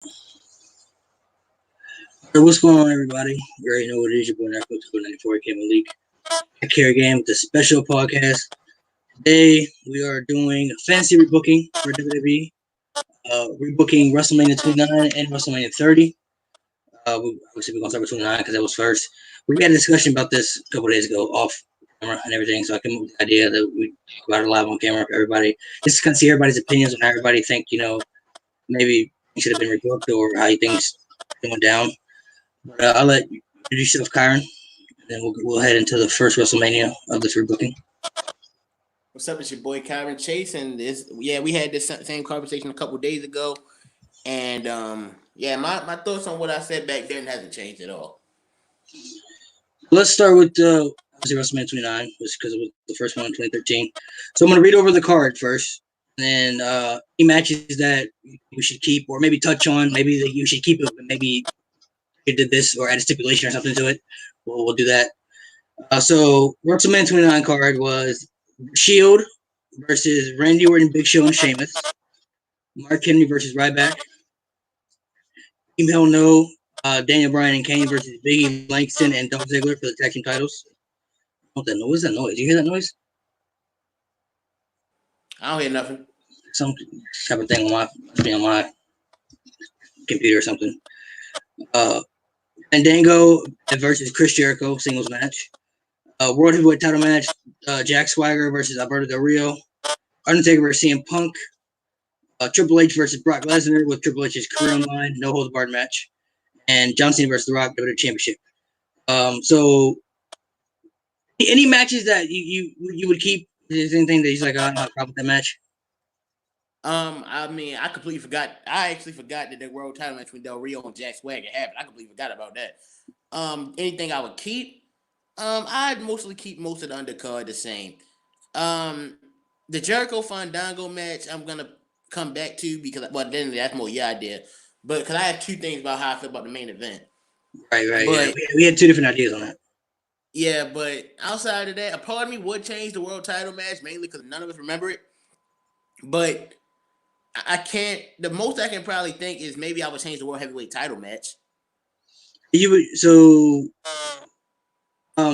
Hey, what's going on, everybody? You already know what it is. Your boy Narco 94 came a leak. I carry game with a special podcast. Today we are doing fancy rebooking for WWE. Rebooking WrestleMania 29 and WrestleMania 30. Obviously we're gonna start with 29 because that was first. We had a discussion about this a couple days ago off camera and everything, so I came up with the idea that we talk about it live on camera for everybody. Just to kind of see everybody's opinions on how everybody think, maybe it should have been rebooked or how you think it's going down. But I'll let you introduce yourself, Kyron, and then we'll head into the first WrestleMania of this rebooking. What's up? It's your boy Kyron Chase, and we had this same conversation a couple days ago, and my thoughts on what I said back then hasn't changed at all. Let's start with obviously WrestleMania 29, because it was the first one in 2013. So I'm going to read over the card first, and then any matches that we should keep or maybe touch on, maybe that you should keep it, but maybe you did this or add a stipulation or something to it. We'll do that. So WrestleMania 29 card was Shield versus Randy Orton, Big Show, and Sheamus. Mark Henry versus Ryback. Team Hell No, Daniel Bryan and Kane versus Biggie Langston and Dolph Ziggler for the tag team titles. What that noise? That noise? You hear that noise? I don't hear nothing. Some type of thing on my computer or something. Fandango versus Chris Jericho singles match. World Heavyweight title match. Jack Swagger versus Alberto Del Rio. Undertaker versus CM Punk. Triple H versus Brock Lesnar with Triple H's career on line. No holds barred match. And John Cena versus The Rock WWE Championship. So any matches that you would keep? Is there anything that he's like, I don't have a problem with that match? I mean, I completely forgot. I actually forgot that the world title match with Del Rio and Jack Swagger happened. I completely forgot about that. Anything I would keep? I'd mostly keep most of the undercard the same. The Jericho Fandango match, I'm gonna come back to because, well, then that's more your idea. But because I have two things about how I feel about the main event. Right. But, yeah. We had two different ideas on that. Yeah, but outside of that, a part of me would change the world title match mainly because none of us remember it. But I can't. The most I can probably think is maybe I would change the world heavyweight title match. You would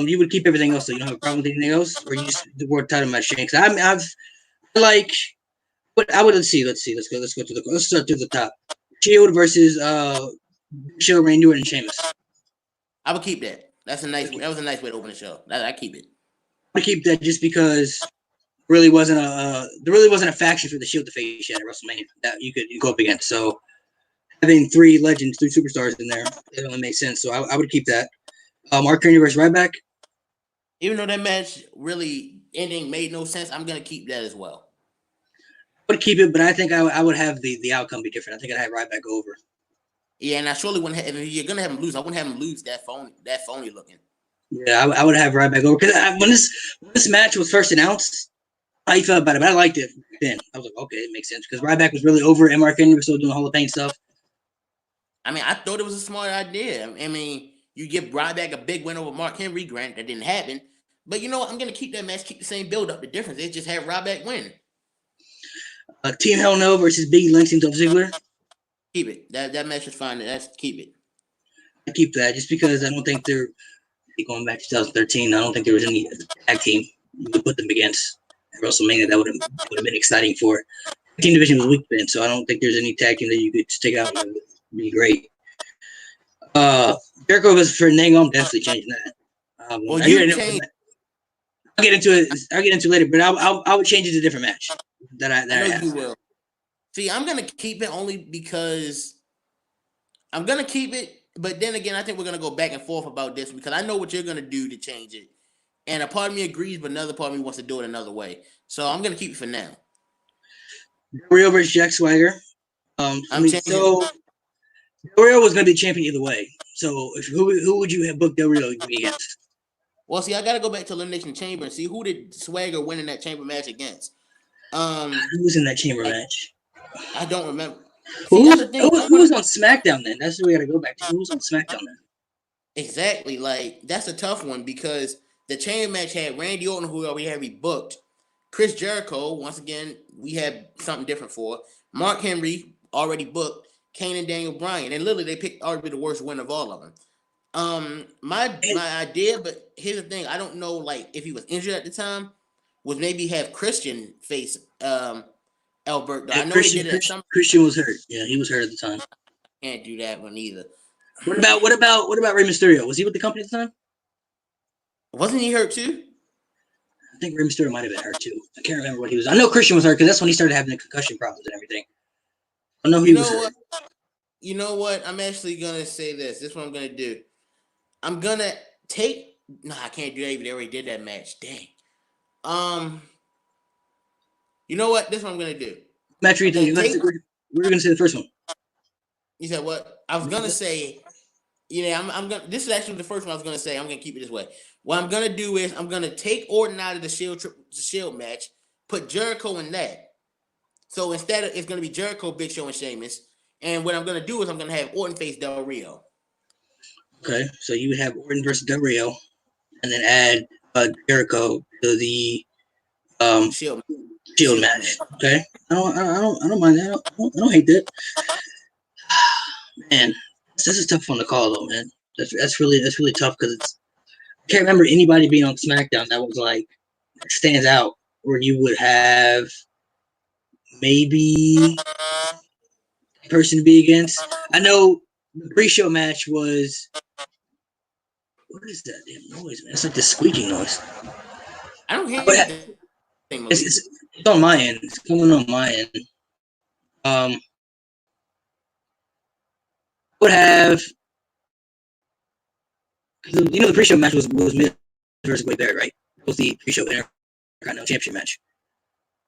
you would keep everything else, so you don't have a problem with anything else, or you just the world title match change? Let's start through the top. Shield versus Show Randy Orton and Sheamus. I would keep that. That was a nice way to open the show. I keep it. I would keep that just because there really wasn't a faction for the Shield to face yet at WrestleMania that you could go up against. So having three legends, three superstars in there, it only makes sense. So I would keep that. Mark Henry versus Ryback. Even though that match really ending made no sense, I'm gonna keep that as well. I would keep it, but I think I would have the outcome be different. I think I'd have Ryback go over. Yeah, and I surely wouldn't have. If you're gonna have him lose, I wouldn't have him lose that phony looking. Yeah, I would have Ryback over because when this match was first announced, how you felt about it, but I liked it then. I was like, okay, it makes sense because Ryback was really over and Mark Henry was still doing the Hall of Fame stuff. I mean, I thought it was a smart idea. I mean, you give Ryback a big win over Mark Henry, granted that didn't happen. But you know what? I'm going to keep that match, keep the same build-up. The difference is just have Ryback win. Team Hell No versus Biggie Langston Dolph Ziggler. Keep it. That match is fine. Keep it. I keep that just because I don't think they're going back to 2013. I don't think there was any tag team you could put them against at WrestleMania that would have been exciting for. The team division was weak then, so I don't think there's any tag team that you could stick out and be great. Jericho versus Fandango, I'm definitely changing that. Well, you change. I'll get into it. Later, but I would change it to a different match. I know you will. See, I'm gonna keep it only because I'm gonna keep it. But then again, I think we're gonna go back and forth about this because I know what you're gonna do to change it, and a part of me agrees, but another part of me wants to do it another way. So I'm gonna keep it for now. Rio versus Jack Swagger. Del Rio was gonna be champion either way. So who would you have booked Del Rio to be against? Well, see, I got to go back to Elimination Chamber and see who did Swagger win in that Chamber match against. Who was in that Chamber match? I don't remember. Who was on SmackDown then? That's what we got to go back to. Who was on SmackDown then? Exactly. Like, that's a tough one because the Chamber match had Randy Orton, who we had rebooked. Chris Jericho, once again, we had something different for. Mark Henry, already booked. Kane and Daniel Bryan, and literally they picked arguably the worst win of all of them. My idea, but here's the thing: I don't know, like if he was injured at the time, was maybe have Christian face Albert. Though I know Christian, he did it at some. Christian was hurt. Yeah, he was hurt at the time. Can't do that one either. What about Rey Mysterio? Was he with the company at the time? Wasn't he hurt too? I think Rey Mysterio might have been hurt too. I can't remember what he was. I know Christian was hurt because that's when he started having the concussion problems and everything. I know he was hurt. You know what? I'm actually gonna say this. This is what I'm gonna do. I'm gonna take. No, I can't do that. They already did that match. Dang. You know what? This is what I'm gonna do. Match you think? We're gonna say the first one. You said what? I was gonna say. I'm gonna. This is actually the first one I was gonna say. I'm gonna keep it this way. What I'm gonna do is I'm gonna take Orton out of the Shield match, put Jericho in that. So instead it's gonna be Jericho, Big Show, and Sheamus. And what I'm gonna do is I'm gonna have Orton face Del Rio. Okay, so you would have Orton versus Del Rio, and then add Jericho to the Shield match. Okay, I don't mind that. I don't hate that. Man, this is tough one to call though, man. That's really tough because I can't remember anybody being on SmackDown that was like that stands out where you would have maybe a person to be against. I know the pre-show match was. What is that damn noise, man? It's like the squeaking noise. I don't hear anything. It's on my end. It's coming on my end. Would have the pre-show match was Miz versus Wade Barrett, right? It was the pre-show Intercontinental Championship match.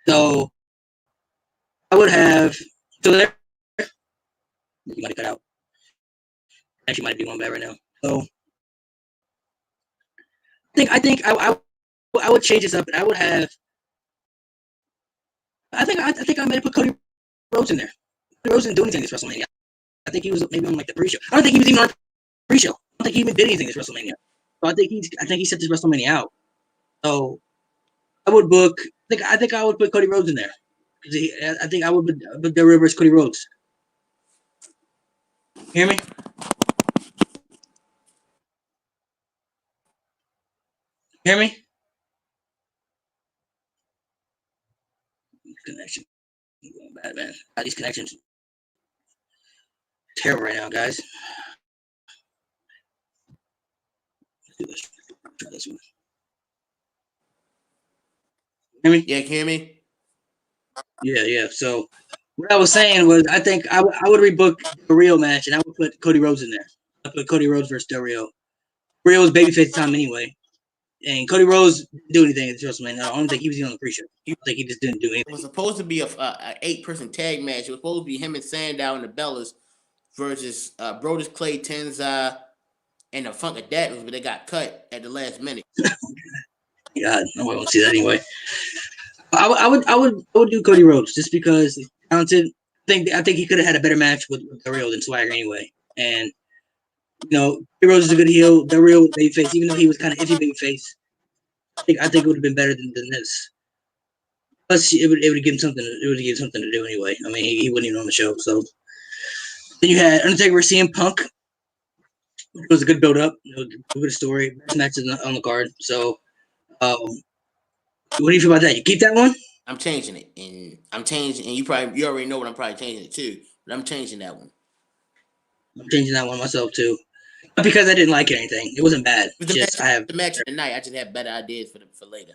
So I would have there. You might have cut out. Actually, might be one bad right now. So I think I would change this up, and I would have. I think I might have put Cody Rhodes in there. Cody Rhodes didn't do anything this WrestleMania. I think he was maybe on like the pre-show. I don't think he was even on the pre-show. I don't think he even did anything this WrestleMania. So I think he set this WrestleMania out. So I would book. I think I would put Cody Rhodes in there. I think I would put Del Rio versus Cody Rhodes. Hear me? Hear me? Connection. Going bad, man. These connections. Terrible right now, guys. Let's do this. Try this one. Hear me? Yeah, can you hear me? Yeah. So what I was saying was I think I would rebook the Rio match and I would put Cody Rhodes in there. I put Cody Rhodes versus Del Rio. Rio's babyface time anyway. And Cody Rhodes didn't do anything at WrestleMania. I don't think he was even on the pre-show. I think he just didn't do anything. It was supposed to be a 8-person tag match. It was supposed to be him and Sandow and the Bellas versus Brodus Clay, Tenzai, and the Funk Adapters, but they got cut at the last minute. God, nobody wants to see that anyway. I would do Cody Rhodes just because he's talented. I think he could have had a better match with Del Rio than Swagger anyway. And Cody Rhodes is a good heel. Del Rio babyface, even though he was kind of iffy babyface. I think it would have been better than this. Plus, it would give him something. It would give him something to do anyway. I mean, he wasn't even on the show. So then you had Undertaker versus CM Punk. It was a good build up. A good story. Best matches on the card. So, what do you feel about that? You keep that one? I'm changing it, and you already know what I'm probably changing it to, but I'm changing that one. I'm changing that one myself too. Not because I didn't like it or anything. It wasn't bad. The match of the night. I just have better ideas for later.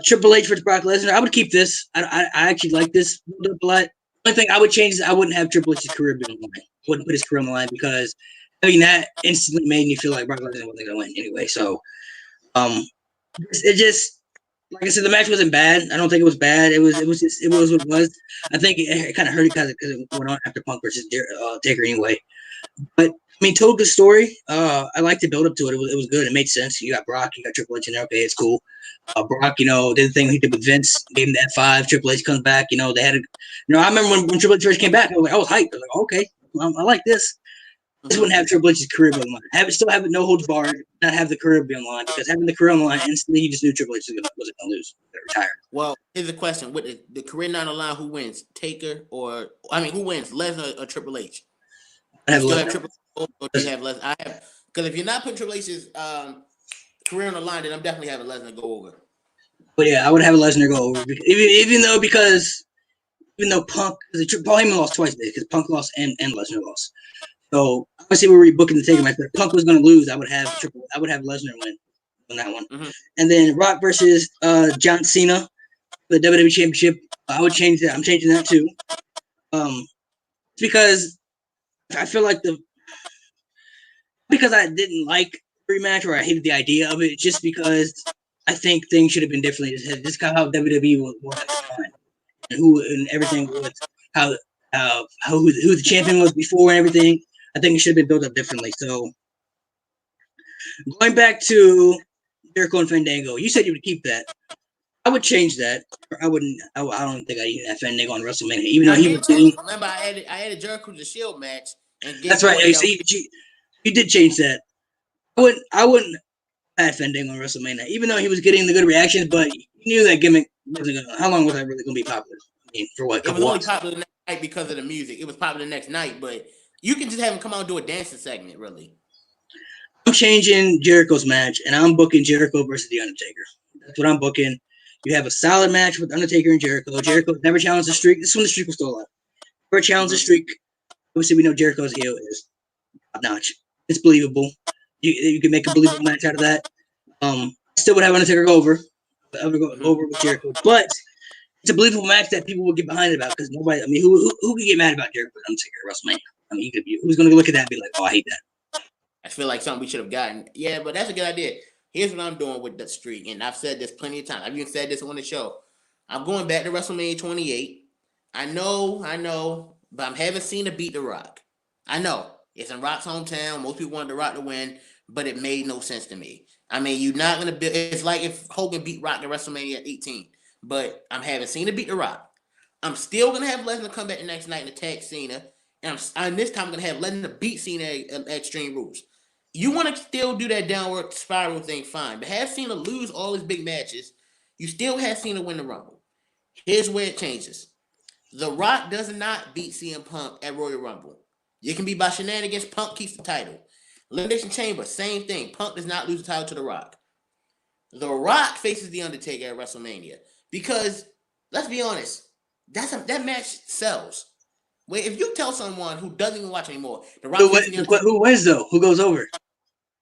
Triple H versus Brock Lesnar. I would keep this. I actually like this a lot. The only thing I would change is I wouldn't have Triple H's career be on the line. I wouldn't put his career on the line because that instantly made me feel like Brock Lesnar wasn't going to win anyway. So, it just, like I said, the match wasn't bad. I don't think it was bad. It was what it was. I think it kind of hurt because it went on after Punk versus Taker anyway. But I mean, told the story. I liked the build up to it. It was good. It made sense. You got Brock, you got Triple H in there. Okay, it's cool. Brock, did the thing he did with Vince, gave him that F5. Triple H comes back. They had I remember when Triple H first came back. I was hyped. I was like, okay, I like this. This wouldn't have Triple H's career be on the line. Still have it no holds barred, not have the career be on the line, because having the career on the line instantly, you just knew Triple H wasn't going to lose. Retire. Well, here's the question: with the career not on the line, who wins? Taker who wins? Lesnar or Triple H? I still have Triple H, or do you have Lesnar? I have, because if you're not putting Triple H's career on the line, then I'm definitely having Lesnar go over. But yeah, I would have Lesnar go over, even though Punk, because Paul Heyman lost twice because Punk lost and Lesnar lost. So obviously we were rebooking the Taker match, but if Punk was going to lose, I would have Lesnar win on that one. Mm-hmm. And then Rock versus John Cena for the WWE Championship. I would change that. I'm changing that too. Because I feel like because I didn't like the rematch or I hated the idea of it, just because I think things should have been differently. Just how WWE was at the time, and everything was who the champion was before and everything. I think it should have been built up differently. So going back to Jericho and Fandango, you said you would keep that. I would change that. I wouldn't. I don't think I'd even have Fandango on WrestleMania, even though he was getting. Remember, I added Jericho to the Shield match, and that's right. You did change that. I wouldn't add Fandango on WrestleMania, even though he was getting the good reactions. But you knew that gimmick wasn't gonna. How long was that really gonna be popular? I mean, for what? It was only popular the next night because of the music. It was popular the next night, but you can just have him come out and do a dancing segment, really. I'm changing Jericho's match, and I'm booking Jericho versus The Undertaker. That's what I'm booking. You have a solid match with Undertaker and Jericho. Jericho never challenged the streak. This is when the streak was still alive. Never challenged the streak. Obviously, we know Jericho's heel is top-notch. It's believable. You can make a believable match out of that. Still would have Undertaker go over. I would go over with Jericho. But it's a believable match that people will get behind about, because nobody, I mean, who can get mad about Jericho and Undertaker at WrestleMania? I mean, who's going to look at that and be like, oh, I hate that? I feel like something we should have gotten. Yeah, but that's a good idea. Here's what I'm doing with the streak, and I've said this plenty of times. I've even said this on the show. I'm going back to WrestleMania 28. I know, but I'm having Cena beat The Rock. I know. It's in Rock's hometown. Most people wanted The Rock to win, but it made no sense to me. I mean, you're not going to be... It's like if Hogan beat Rock in WrestleMania 18, but I'm having Cena beat The Rock. I'm still going to have Lesnar come back the next night and attack Cena, and this time I'm going to have Lesnar beat Cena at Extreme Rules. You want to still do that downward spiral thing, fine. But have Cena lose all his big matches. You still have Cena win the Rumble. Here's where it changes. The Rock does not beat CM Punk at Royal Rumble. You can be by shenanigans. Punk keeps the title. Elimination Chamber, same thing. Punk does not lose the title to The Rock. The Rock faces The Undertaker at WrestleMania. Because, let's be honest, that match sells. Wait, if you tell someone who doesn't even watch anymore, The Rock who wins though? Who goes over?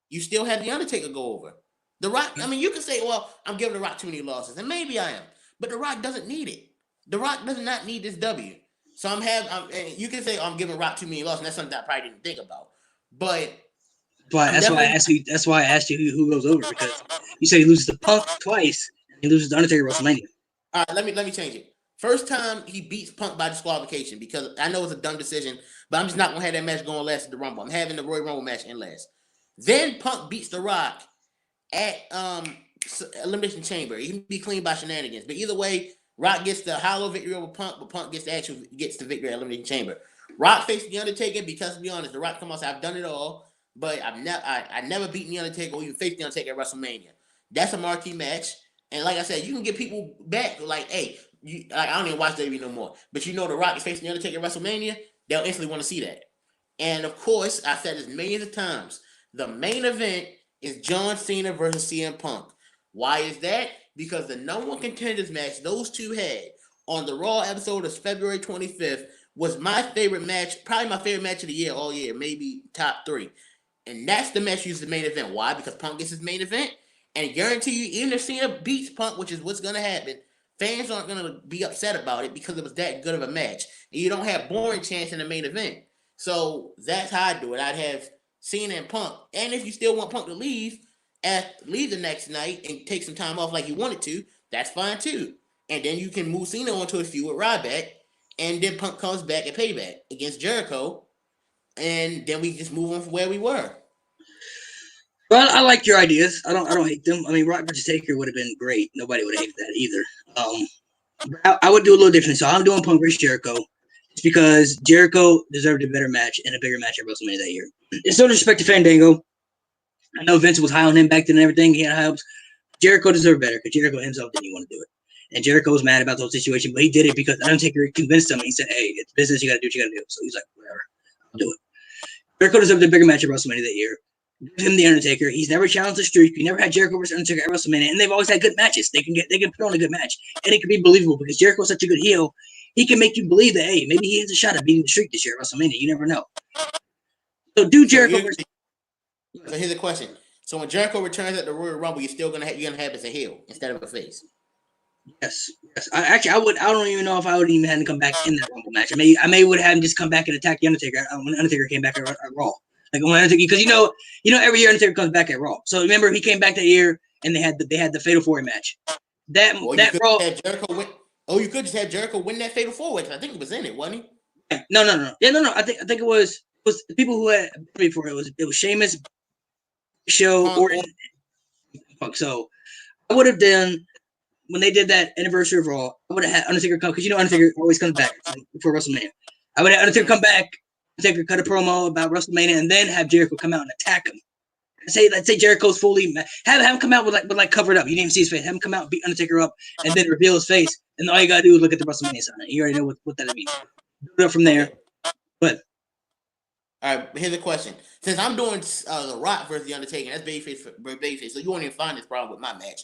You still have The Undertaker go over. The Rock, I mean, you can say, well, I'm giving The Rock too many losses, and maybe I am, but The Rock doesn't need it. The Rock does not need this W. So you can say, I'm giving Rock too many losses, and that's something I probably didn't think about. But that's why I asked you who goes over, because you say he loses to Punk twice, and he loses to Undertaker at WrestleMania. All right, let me change it. First time he beats Punk by disqualification, because I know it's a dumb decision, but I'm just not gonna have that match going last at the Rumble. I'm having the Royal Rumble match in last. Then Punk beats The Rock at Elimination Chamber. He can be clean by shenanigans, but either way, Rock gets the hollow victory over Punk, but Punk gets the victory at Elimination Chamber. Rock faced The Undertaker because, to be honest, The Rock come out and say, I've done it all, but I never beaten The Undertaker or even faced The Undertaker at WrestleMania. That's a marquee match, and like I said, you can get people back like, hey. I don't even watch WWE no more. But you know The Rock is facing The Undertaker at WrestleMania, they'll instantly want to see that. And of course, I said this millions of times, the main event is John Cena versus CM Punk. Why is that? Because the number one contenders match those two had on the Raw episode of February 25th was my favorite match, probably my favorite match of the year all year, maybe top 3. And that's the match used as the main event. Why? Because Punk gets his main event. And I guarantee you, even if Cena beats Punk, which is what's going to happen, fans aren't going to be upset about it because it was that good of a match. And you don't have boring chance in the main event. So that's how I do it. I'd have Cena and Punk. And if you still want Punk to leave the next night and take some time off like you wanted to, that's fine too. And then you can move Cena onto a feud with Ryback. And then Punk comes back at Payback against Jericho. And then we just move on from where we were. Well, I like your ideas. I don't hate them. I mean, Rock versus Taker would have been great. Nobody would have hated that either. I would do a little different. So I'm doing Punk versus Jericho. It's because Jericho deserved a better match and a bigger match at WrestleMania that year. It's no disrespect to Fandango. I know Vince was high on him back then and everything. He had high hopes. Jericho deserved better because Jericho himself didn't want to do it. And Jericho was mad about the whole situation, but he did it because Undertaker convinced him. He said, hey, it's business. You got to do what you got to do. So he's like, whatever. I'll do it. Jericho deserved a bigger match at WrestleMania that year. Give him the Undertaker. He's never challenged the streak. He never had Jericho versus Undertaker at WrestleMania, and they've always had good matches. They can put on a good match, and it can be believable because Jericho's such a good heel. He can make you believe that hey, maybe he has a shot at beating the streak this year at WrestleMania. You never know. So do Jericho versus. So here's the question: so when Jericho returns at the Royal Rumble, you're gonna have as a heel instead of a face. Yes. I don't even know if I would even have him come back in that Rumble match. I may would have him just come back and attack the Undertaker when Undertaker came back at Raw. Like when Undertaker, because you know every year Undertaker comes back at Raw. So remember he came back that year and they had the Fatal 4-Way match. That Raw. You could just have Jericho win that Fatal 4-Way. I think it was in it, wasn't he? No. Yeah, no. I think it was the people who had before it was Sheamus, Show, Orton, Punk. So I would have done. When they did that anniversary of Raw, I would have had Undertaker come because Undertaker always comes back before WrestleMania. I would have Undertaker come back, Undertaker cut a promo about WrestleMania, and then have Jericho come out and attack him. Let's say Jericho's fully have him come out with covered up. You didn't even see his face. Have him come out, beat Undertaker up, and then reveal his face. And all you gotta do is look at the WrestleMania sign. You already know what that means. Build it up from there. But all right, here's the question: since I'm doing The Rock versus the Undertaker, that's babyface, so you won't even find this problem with my match.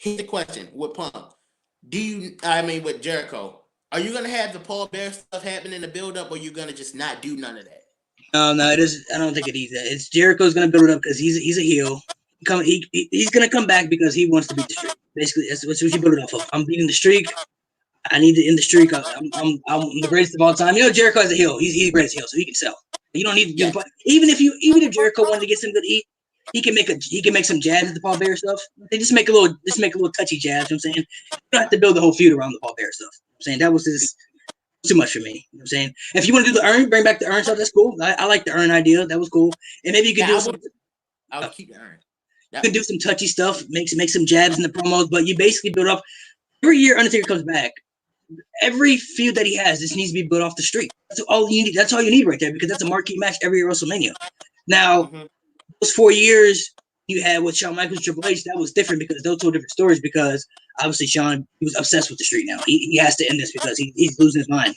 Here's the question with Punk. With Jericho, are you going to have the Paul Bear stuff happen in the build-up, or are you going to just not do none of that? No, it is. I don't think it needs that. It's Jericho's going to build it up because he's a heel. He's going to come back because he wants to beat the streak. Basically, that's what you build it off of. I'm beating the streak. I need to end the streak. I'm the greatest of all time. Jericho as a heel. He's the greatest heel, so he can sell. You don't need to do even if Jericho wanted to get some good heat. He can make some jabs at the Paul Bear stuff. They just make a little touchy jabs. You know what I'm saying, you don't have to build the whole feud around the Paul Bear stuff. You know I'm saying that was just too much for me. You know what I'm saying, if you want to do the urn, bring back the urn stuff. That's cool. I like the urn idea. That was cool. And maybe you could I'll keep the urn. You could do some touchy stuff. Make some jabs in the promos, but you basically build up every year. Undertaker comes back. Every feud that he has just needs to be built off the streak. That's all you need. That's all you need right there because that's a marquee match every year WrestleMania. Now. Those 4 years you had with Shawn Michaels, Triple H, that was different because those two different stories. Because obviously Shawn, he was obsessed with the streak now. He has to end this because he's losing his mind.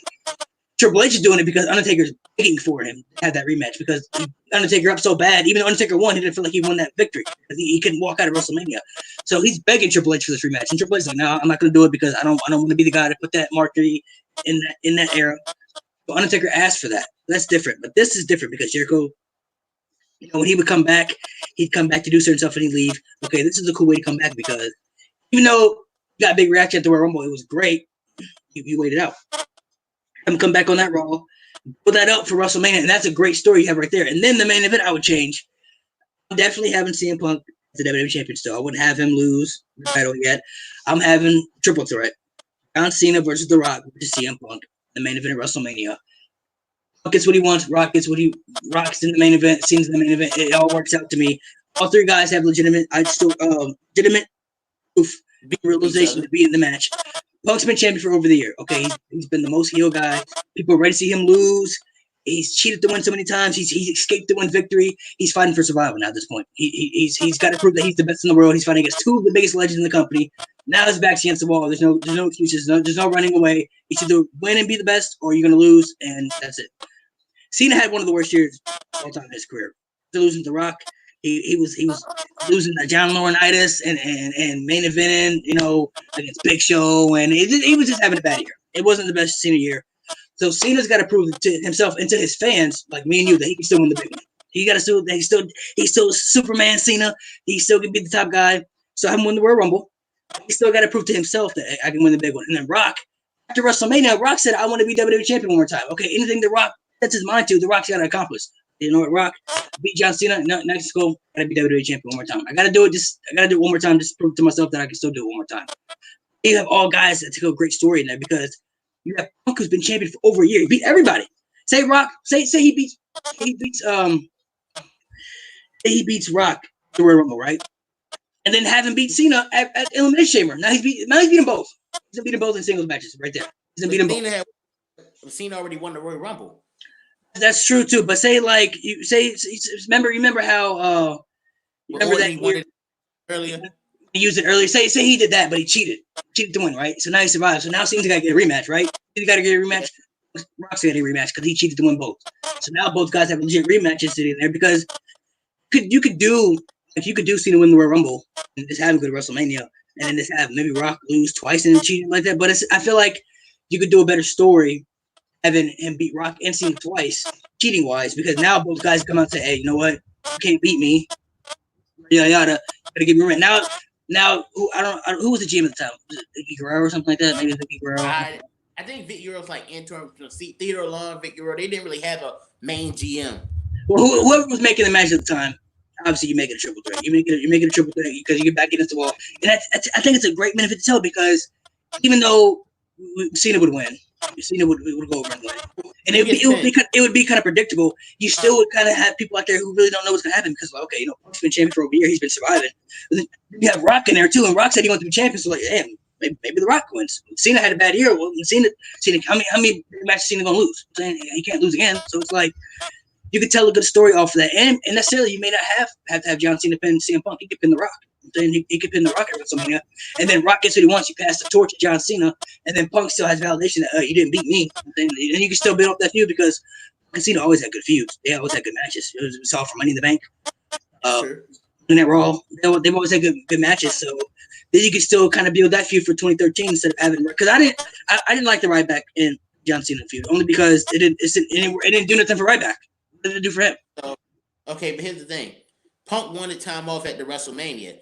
Triple H is doing it because Undertaker's begging for him to have that rematch because Undertaker up so bad. Even though Undertaker won, he didn't feel like he won that victory because he couldn't walk out of WrestleMania. So he's begging Triple H for this rematch, and Triple H is like, "No, I'm not going to do it because I don't want to be the guy to put that marquee in that era." So Undertaker asked for that. That's different, but this is different because Jericho. When he would come back, he'd come back to do certain stuff and he'd leave. Okay, this is a cool way to come back because even though you got a big reaction at the Royal Rumble, it was great. You waited out. Him come back on that Raw, put that up for WrestleMania, and that's a great story you have right there. And then the main event I would change. I definitely haven't CM Punk as the WWE champion still. I wouldn't have him lose the title yet. I'm having triple threat. John Cena versus The Rock versus CM Punk, the main event of WrestleMania. Gets what he wants. Rock gets what he rocks in the main event. Cena's in the main event. It all works out to me. All three guys have legitimate proof, realization to be in the match. Punk's been champion for over the year. Okay, he's been the most heel guy. People are ready to see him lose. He's cheated to win so many times. He's escaped to win victory. He's fighting for survival now at this point. He's got to prove that he's the best in the world. He's fighting against two of the biggest legends in the company. Now his back's against the wall. There's no excuses. There's no running away. He should either win and be the best, or you're gonna lose, and that's it. Cena had one of the worst years of all time in his career. After losing to Rock, he was losing to John Laurinaitis and main eventing, against Big Show, and he was just having a bad year. It wasn't the best Cena year. So Cena's got to prove to himself and to his fans, like me and you, that he can still win the big one. He got to still he's still Superman Cena. He still can be the top guy. So have him win the Royal Rumble. He still got to prove to himself that I can win the big one. And then Rock, after WrestleMania, Rock said, "I want to be WWE champion one more time." Okay, anything that Rock sets his mind to, the Rock's got to accomplish. You know what, Rock? Beat John Cena. Next go, gotta be WWE champion one more time. I gotta do it. I gotta do it one more time, just to prove to myself that I can still do it one more time. You have all guys that tell a great story in there because you have Punk who's been champion for over a year. He beat everybody. Say Rock. Say he beats Rock the Royal Rumble, right? And then have him beat Cena at Elimination Chamber. Now he's beating both. He's beating both in singles matches right there. He's beating both. Cena already won the Royal Rumble. That's true too. But say like you say, remember how remember Orton that he won it earlier. He used it earlier. Say he did that, but he cheated to win, right? So now he survived. So now Cena's got to get a rematch, right? He's got to get a rematch. Rock's got to get a rematch because he cheated to win both. So now both guys have legit rematches sitting there because you could do Cena win the Royal Rumble and just have him go to WrestleMania and then just have maybe Rock lose twice and cheating like that. But I feel like you could do a better story having him beat Rock and Cena twice, cheating wise, because now both guys come out and say, "Hey, you know what? You can't beat me. Yada yada. Gotta give me a rematch." Now who was the GM at the time? Was it Vicky Guerrero or something like that? Maybe it was Vicky Guerrero. I think Vic Guerrero's like interim seat Theodore Long, Vic Guerrero. They didn't really have a main GM. Well, whoever was making the match at the time, obviously you make it a triple threat. You make it a triple threat because you get back against the wall, and I think it's a great benefit to tell because even though Cena would win, Cena would go over and win, and it would be kind of predictable. You still would kind of have people out there who really don't know what's gonna happen because okay, you know, Punk's been champion for over a year, he's been surviving. But then you have Rock in there too, and Rock said he wanted to be champion, so like, damn. Maybe The Rock wins. Cena had a bad year. Well, Cena, how many matches Cena gonna lose? I'm saying he can't lose again. So it's like you could tell a good story off of that, and necessarily you may not have to have John Cena pin CM Punk. He could pin The Rock. Then he could pin The Rock at WrestleMania, and then Rock gets what he wants. You pass the torch to John Cena, and then Punk still has validation that you didn't beat me. And you can still build up that feud because Cena always had good feuds. They always had good matches. It was all for Money in the Bank. Sure. In that Raw, they've always had good matches. So then you can still kind of build that feud for 2013 instead of having because I didn't like the Ryback in John Cena feud only because it didn't do nothing for Ryback. What did it do for him? Okay, but here's the thing: Punk wanted time off at the WrestleMania.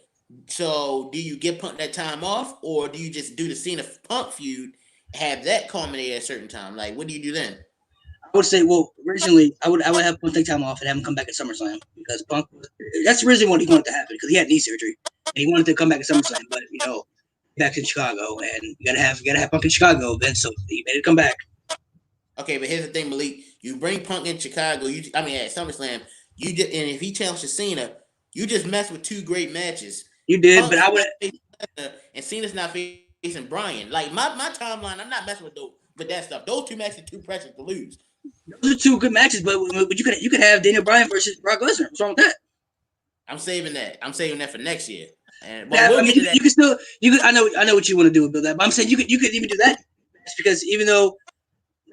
So do you give Punk that time off, or do you just do the Cena Punk feud, have that culminate at a certain time? Like, what do you do then? I would say, well, originally I would have Punk take time off and have him come back at SummerSlam because Punk. That's originally what he wanted to happen because he had knee surgery and he wanted to come back at SummerSlam, but you know, back in Chicago and you gotta have Punk in Chicago. Then so he made it come back. Okay, but here's the thing, Malik. You bring Punk in Chicago. At SummerSlam, and if he challenges Cena, you just mess with two great matches. You did, Punk's but I would. And Cena's not facing Bryan. Like my timeline, I'm not messing with that stuff. Those two matches are too precious to lose. Those are two good matches, but you could have Daniel Bryan versus Brock Lesnar. What's wrong with that? I'm saving that. I'm saving that for next year. And you can still I know what you want to do about that, but I'm saying you could even do that because even though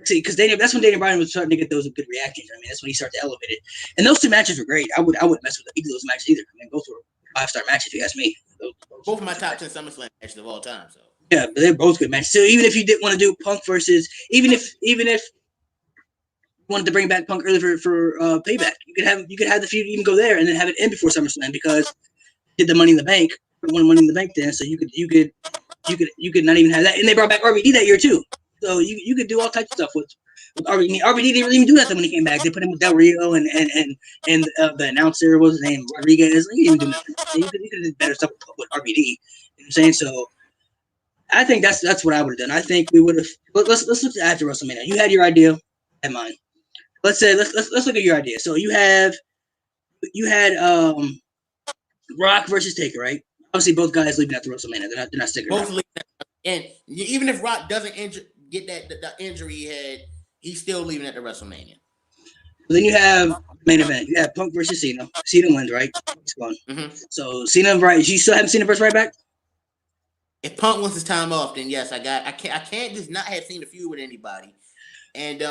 because that's when Daniel Bryan was starting to get those good reactions. I mean, that's when he started to elevate it. And those two matches were great. I wouldn't mess with either of those matches either. I mean, both were 5-star matches. If you ask me, both of my top 10 SummerSlam matches of all time. So yeah, but they're both good matches. So even if you didn't want to do Punk versus, even if you wanted to bring back Punk early for Payback, you could have the feud even go there and then have it end before SummerSlam because did the Money in the Bank, won Money in the Bank then, so you could not even have that. And they brought back RVD that year too. So you could do all types of stuff with RVD. RVD didn't really even do nothing when he came back. They put him with Del Rio and the announcer, what was his name, Rodriguez. He didn't even do nothing. You could do better stuff with RVD. You know what I'm saying? So I think that's what I would have done. I think we would have. Let's look at after WrestleMania. You had your idea, I had mine. Let's look at your idea. So you had Rock versus Taker, right? Obviously, both guys leaving after WrestleMania. They're not sticking around. And even if Rock doesn't get the injury he had, he's still leaving at the WrestleMania. Then you have main event. You have Punk versus Cena. Cena wins, right? He's gone. Mm-hmm. So Cena, right? You still haven't seen the first right back? If Punk wants his time off, then yes, I can't just not have seen a feud with anybody. And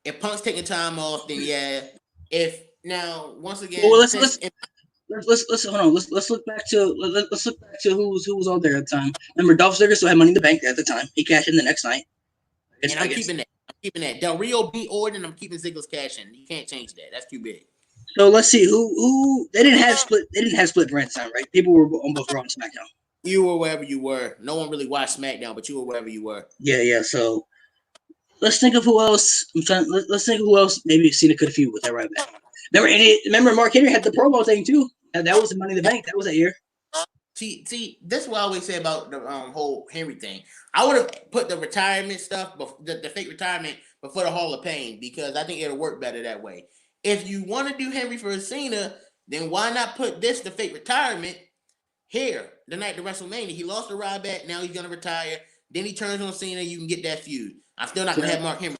if Punk's taking time off, then yeah. If now once again, well, let's hold on. Let's look back to who was all there at the time. Remember, Dolph Ziggler still had Money in the Bank at the time. He cashed in the next night. And I'm keeping that. I'm keeping that. Del Rio beat Orton. I'm keeping Ziggler's cash in. You can't change that. That's too big. So let's see who they didn't have split. They didn't have split brand time, right? People were on both Raw and SmackDown. You were wherever you were. No one really watched SmackDown, but you were wherever you were. Yeah. So let's think of who else. Let's think of who else maybe Cena could have feuded with that right back. Remember Mark Henry had the promo thing too. And that was the Money in the Bank. That was that year. See, that's what I always say about the whole Henry thing. I would have put the retirement stuff, the fake retirement, before the Hall of Pain because I think it'll work better that way. If you want to do Henry for Cena, then why not put the fake retirement here the night of WrestleMania? He lost the Ryback. Now he's gonna retire. Then he turns on Cena. You can get that feud. I'm still not gonna have Mark Henry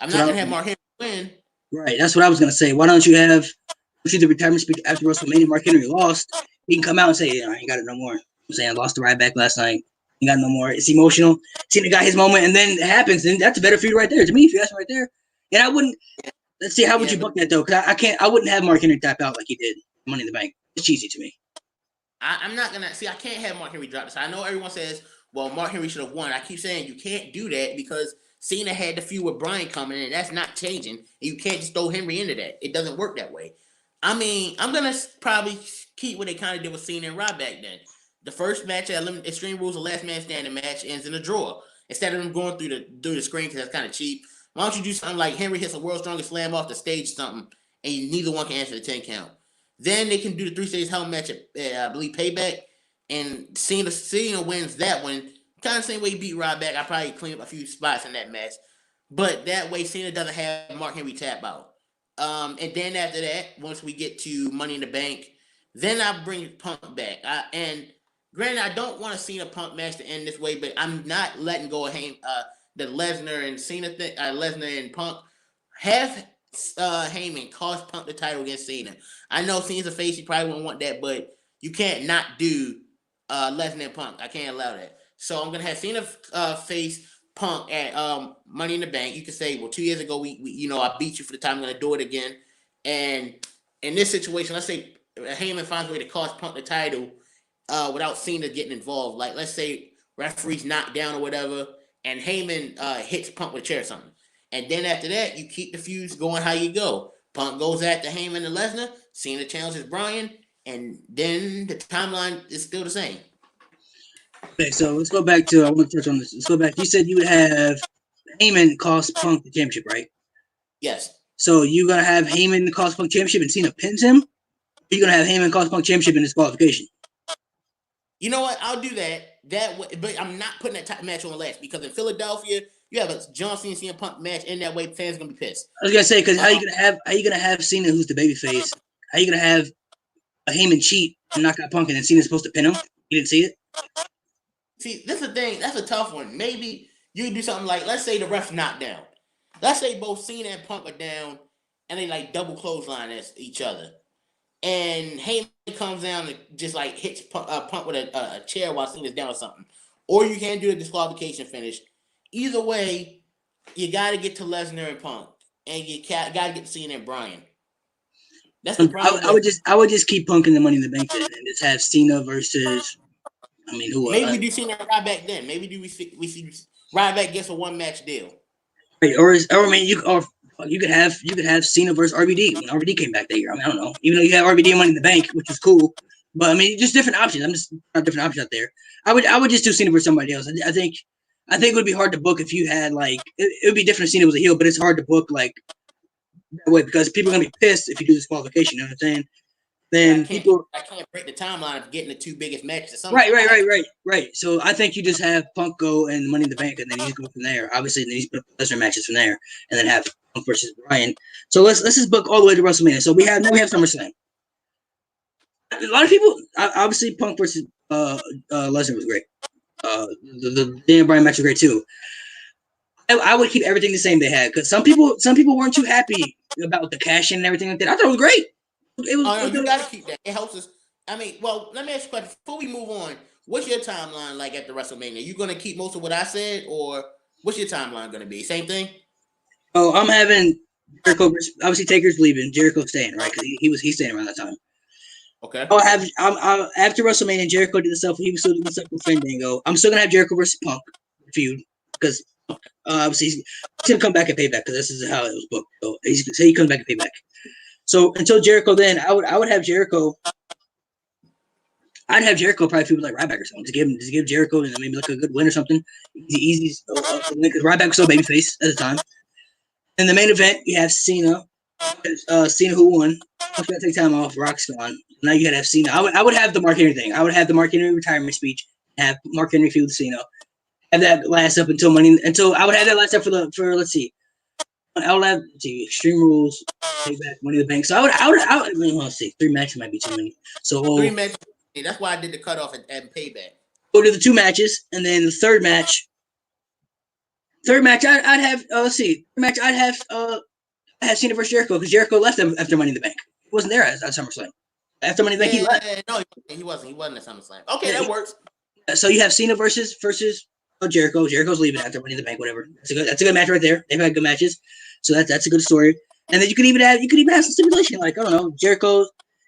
I'm not gonna have Mark Henry win. Right, that's what I was gonna say. Why don't you have the retirement speech after WrestleMania? Mark Henry lost. He can come out and say, I ain't got it no more. I'm saying I lost the right back last night. Ain't got no more. It's emotional. Cena got his moment, and then it happens, and that's a better feud right there to me. If you ask me right there, and I wouldn't. Let's see, how would you book that though? Because I can't. I wouldn't have Mark Henry tap out like he did Money in the Bank. It's cheesy to me. I'm not gonna I can't have Mark Henry drop this. I know everyone says, well, Mark Henry should have won. I keep saying you can't do that because Cena had the feud with Bryan coming in, and that's not changing. And you can't just throw Henry into that. It doesn't work that way. I mean, I'm gonna probably keep what they kind of did with Cena and Rob back then. The first match at Extreme Rules, the last man standing match, ends in a draw. Instead of them going through the screen because that's kind of cheap, why don't you do something like Henry hits a World's Strongest Slam off the stage, something, and neither one can answer the 10 count. Then they can do the 3-stage hell match at, I believe, Payback, and Cena wins that one. Kind of the same way he beat Rob back. I probably clean up a few spots in that match, but that way Cena doesn't have Mark Henry tap out. And then after that, once we get to Money in the Bank, then I bring Punk back. And granted, I don't want to see a Punk match to end this way, but I'm not letting go of the Lesnar and Cena thing. Lesnar and Punk have Heyman cost Punk the title against Cena. I know Cena's a face; he probably wouldn't want that, but you can't not do Lesnar and Punk. I can't allow that. So I'm gonna have Cena face Punk at Money in the Bank. You can say, well, 2 years ago we I beat you for the time. I'm gonna do it again. And in this situation, let's say Heyman finds a way to cost Punk the title without Cena getting involved. Like, let's say referee's knocked down or whatever, and Heyman hits Punk with a chair or something. And then after that, you keep the feuds going how you go. Punk goes after Heyman and Lesnar. Cena challenges Bryan, and then the timeline is still the same. Okay, so let's go back to. I want to touch on this. Let's go back. You said you would have Heyman cost Punk the championship, right? Yes. So you're gonna have Heyman cost Punk championship and Cena pins him. Or you're gonna have Heyman cost Punk championship in disqualification. You know what? I'll do that. That way, but I'm not putting that match on last because in Philadelphia, you have a John Cena CM Punk match, and that way fans are gonna be pissed. I was gonna say, because how you gonna have Cena, who's the babyface? How you gonna have a Heyman cheat and knock out Punk, and then Cena's supposed to pin him? You didn't see it? See, this is the thing. That's a tough one. Maybe you can do something like, let's say the ref's knocked down. Let's say both Cena and Punk are down, and they like double clothesline at each other. And Heyman comes down and just like hits Punk with a chair while Cena's down or something. Or you can do a disqualification finish. Either way, you got to get to Lesnar and Punk, and you got to get to Cena and Bryan. That's the problem. I would just keep Punk in the Money in the Bank and just have Cena versus. I mean, who? Maybe we do Cena and Ryback then. Maybe we see Ryback gets a 1-match deal. Right, or I mean, you could have Cena versus RVD when RVD came back that year. I mean, I don't know. Even though you have RVD and Money in the Bank, which is cool, but I mean, just different options. I'm just different options out there. I would just do Cena versus somebody else. I think it would be hard to book if you had like it would be different if Cena was a heel, but it's hard to book like that way because people are gonna be pissed if you do this qualification. You know what I'm saying? Then I can't break the timeline of getting the two biggest matches. Right. So I think you just have Punk go and Money in the Bank, and then you go from there. Obviously, then you put Lesnar matches from there, and then have Punk versus Bryan. So let's just book all the way to WrestleMania. So we have SummerSlam. A lot of people, obviously, Punk versus Lesnar was great. The Dan Bryan match was great too. I would keep everything the same they had because some people weren't too happy about the cash in and everything like that. I thought it was great. You got to keep that. It helps us. I mean, well, let me ask you a question. Before we move on, what's your timeline like at the WrestleMania? You going to keep most of what I said, or what's your timeline going to be? Same thing? Oh, I'm having Jericho. Obviously, Taker's leaving. Jericho's staying, right? Because he's staying around that time. Okay. I'm after WrestleMania, Jericho did the stuff. He was still doing the stuff with Fandango. I'm still going to have Jericho versus Punk feud because obviously he's going to come back and Payback because this is how it was booked. So he comes back and Payback. So until Jericho, then I would have Jericho. I'd have Jericho probably feud with like Ryback or something to give Jericho and maybe like a good win or something. Easy because Ryback was still babyface at the time. In the main event, you have Cena. Cena who won. Rock's gonna take time off. Rock's gone. Now you gotta have Cena. I would have the Mark Henry thing. I would have the Mark Henry retirement speech. Have Mark Henry feud with Cena. Have that last up until I would have that last up for let's see. I would have Extreme Rules, Payback, Money in the Bank. So I mean, let's see. 3 matches might be too many. So 3 matches. That's why I did the cutoff at Payback. Go to the 2 matches, and then the third match. Third match, I'd have. Let's see. Third match, I'd have Cena versus Jericho because Jericho left him after Money in the Bank. He wasn't there at SummerSlam. After Money in the Bank, he left. Yeah, no, he wasn't. He wasn't at SummerSlam. Okay, Yeah, that works. so you have Cena versus Jericho. Jericho's leaving after Money in the Bank, whatever. That's a good match right there. They've had good matches, so that's a good story. And then you could even have some stipulation like I don't know Jericho.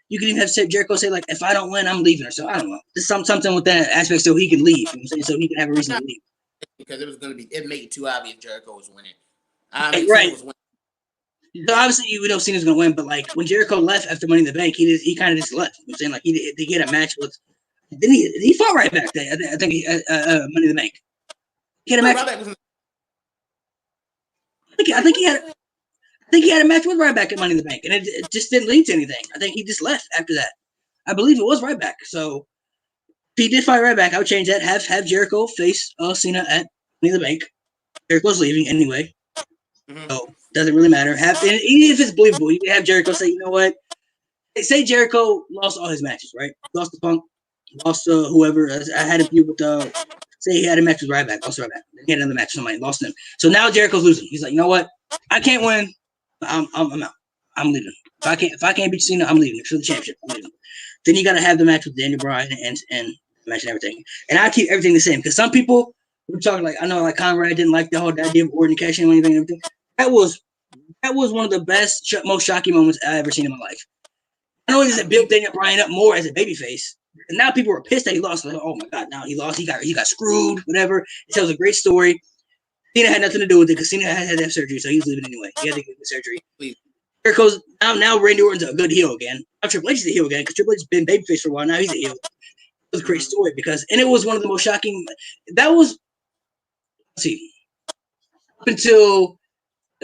You could even have Jericho say like if I don't win, I'm leaving or so. I don't know. Just something with that aspect so he can leave. You know what I'm saying? So he can have a reason to leave. Because it made it too obvious Jericho was winning. I mean, Right. Cena was winning. So obviously, you know Cena's gonna win, but like when Jericho left after Money in the Bank, he kind of just left. You know what I'm saying like he had a match with. Then he fought right back there. I think Money in the Bank. He had a match. I think he had a match with Ryback at Money in the Bank, and it just didn't lead to anything. I think he just left after that. I believe it was Ryback. So if he did fight Ryback, I would change that. Have Jericho face Cena at Money in the Bank. Jericho's leaving anyway, so doesn't really matter. Even if it's believable, you can have Jericho say, you know what? Say Jericho lost all his matches, right? Lost to Punk, lost to whoever. I had a feud with say he had a match with Ryback, lost to Ryback. He had another match with somebody, lost him. So now Jericho's losing. He's like, you know what? I can't win. I'm out. I'm leaving. If I can't beat Cena, I'm leaving for the championship. I'm leaving. Then you got to have the match with Daniel Bryan and match and everything. And I keep everything the same because some people we're talking like I know like Conrad didn't like the whole idea of Orton cashing or anything and everything. That was one of the best, most shocking moments I ever seen in my life. Not only does it build Daniel Bryan up more as a babyface, and now people are pissed that he lost. Like, oh my god, now he lost. He got screwed. Whatever. It tells a great story. Cena had nothing to do with it because Cena had to have surgery, so he was leaving anyway. He had to get the surgery. Jericho's now Randy Orton's a good heel again. Now Triple H is a heel again because Triple H's been babyface for a while. Now he's a heel. It was a great story and it was one of the most shocking. That was let's see up until.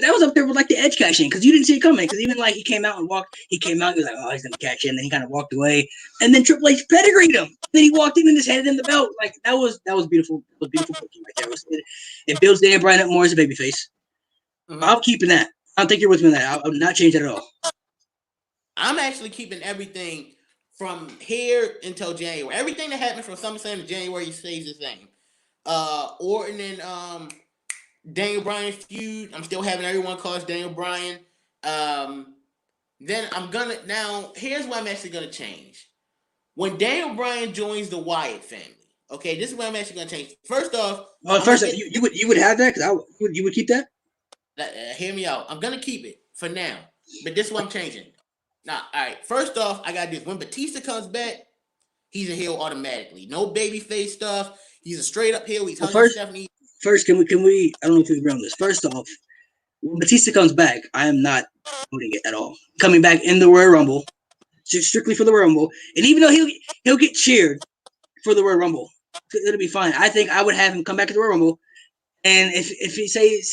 That was up there with like the Edge cash in because you didn't see it coming. Because even like he came out, he was like, oh, he's gonna catch in. Then he kind of walked away, and then Triple H pedigreed him. Then he walked in and just handed him the belt. Like that was beautiful. It was beautiful booking right there. It builds Daniel Bryan up more as a babyface. I'm keeping that. I don't think you're with me on that. I'll not change that at all. I'm actually keeping everything from here until January. Everything that happened from SummerSlam to January stays the same. Orton and Daniel Bryan's feud. I'm still having everyone call us Daniel Bryan. Then I'm gonna here's what I'm actually gonna change. When Daniel Bryan joins the Wyatt family, okay, this is what I'm actually gonna change. First off, you would have that because you would keep that. Hear me out. I'm gonna keep it for now, but this is what I'm changing. Now, all right. First off, I gotta do this. When Batista comes back, he's a heel automatically. No babyface stuff. He's a straight up heel. He's Stephanie. First, can we? I don't know if you agree on this. First off, when Batista comes back, I am not voting it at all. Coming back in the Royal Rumble, just strictly for the Royal Rumble, and even though he'll get cheered for the Royal Rumble, it'll be fine. I think I would have him come back to the Royal Rumble, and if he say if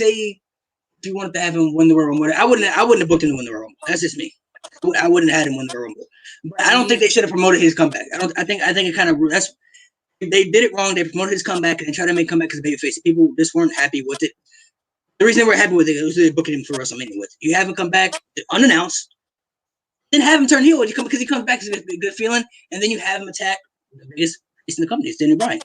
you wanted to have him win the Royal Rumble, I wouldn't have booked him to win the Royal Rumble. That's just me. I wouldn't have had him win the Royal Rumble. But I don't think they should have promoted his comeback. I think it kind of they did it wrong. They promoted his comeback and tried to make comeback as a babyface. People just weren't happy with it. The reason they were happy with it was they booking him for WrestleMania with. You have him come back unannounced, then have him turn heel because he comes back is a good feeling, and then you have him attack the biggest face in the company, it's Daniel Bryan.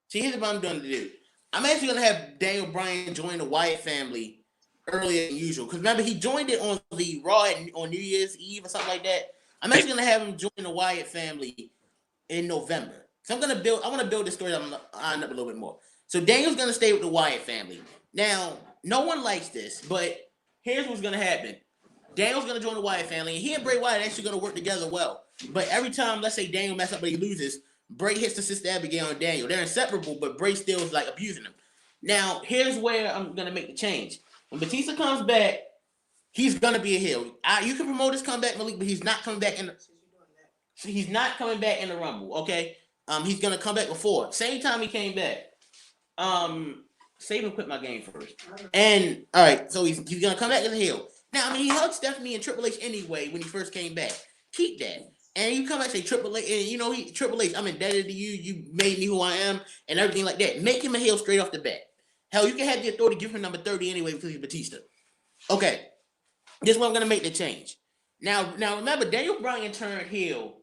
See, here's what I'm going to do. I'm actually going to have Daniel Bryan join the Wyatt family earlier than usual. Because remember, he joined it on the Raw on New Year's Eve or something like that. I'm actually going to have him join the Wyatt family in November. So I want to build this story on up a little bit more. So Daniel's going to stay with the Wyatt family. Now, no one likes this, but here's what's going to happen. Daniel's going to join the Wyatt family, and he and Bray Wyatt are actually going to work together well. But every time, let's say Daniel messes up but he loses, Bray hits the Sister Abigail on Daniel. They're inseparable, but Bray still is like abusing him. Now, here's where I'm going to make the change. When Batista comes back, he's going to be a heel. You can promote his comeback, Malik, but he's not coming back in the Rumble, okay? He's going to come back before. Same time he came back. Save and quit my game first. And, all right, so he's going to come back as a heel. Now, I mean, he hugged Stephanie and Triple H anyway when he first came back. Keep that. And you come back and say Triple H, and you know, Triple H, I'm indebted to you. You made me who I am, and everything like that. Make him a heel straight off the bat. Hell, you can have the authority to give him number 30 anyway because he's Batista. Okay. This is what I'm going to make the change. Now remember, Daniel Bryan turned heel.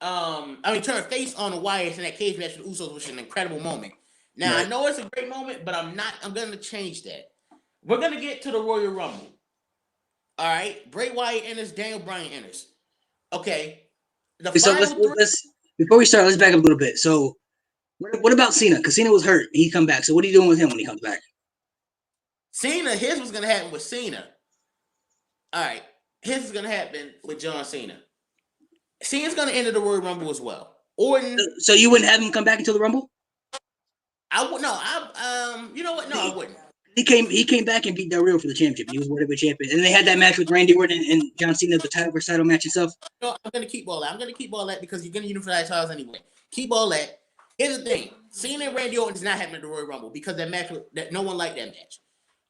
Turned face on the Wyatts in that cage match with the Usos, which is an incredible moment. Now Right. I know it's a great moment, but I'm gonna change that. We're gonna get to the Royal Rumble. All right, Bray Wyatt enters, Daniel Bryan enters. Okay, the So final three. let's before we start, let's back up a little bit. So what about Cena? Because Cena was hurt. He come back. So what are you doing with him when he comes back? Cena, here's what's gonna happen with Cena. All right, here's what's gonna happen with John Cena. Cena's gonna enter the Royal Rumble as well. Orton. So you wouldn't have him come back until the Rumble? I would no. You know what? No, I wouldn't. He came back and beat Del Rio for the championship. He was whatever champion, and they had that match with Randy Orton and John Cena, the title versus title match and stuff. No, I'm gonna keep all that. I'm gonna keep all that because you're gonna unified titles anyway. Keep all that. Here's the thing: Cena and Randy Orton is not happening at the Royal Rumble because that match that no one liked that match.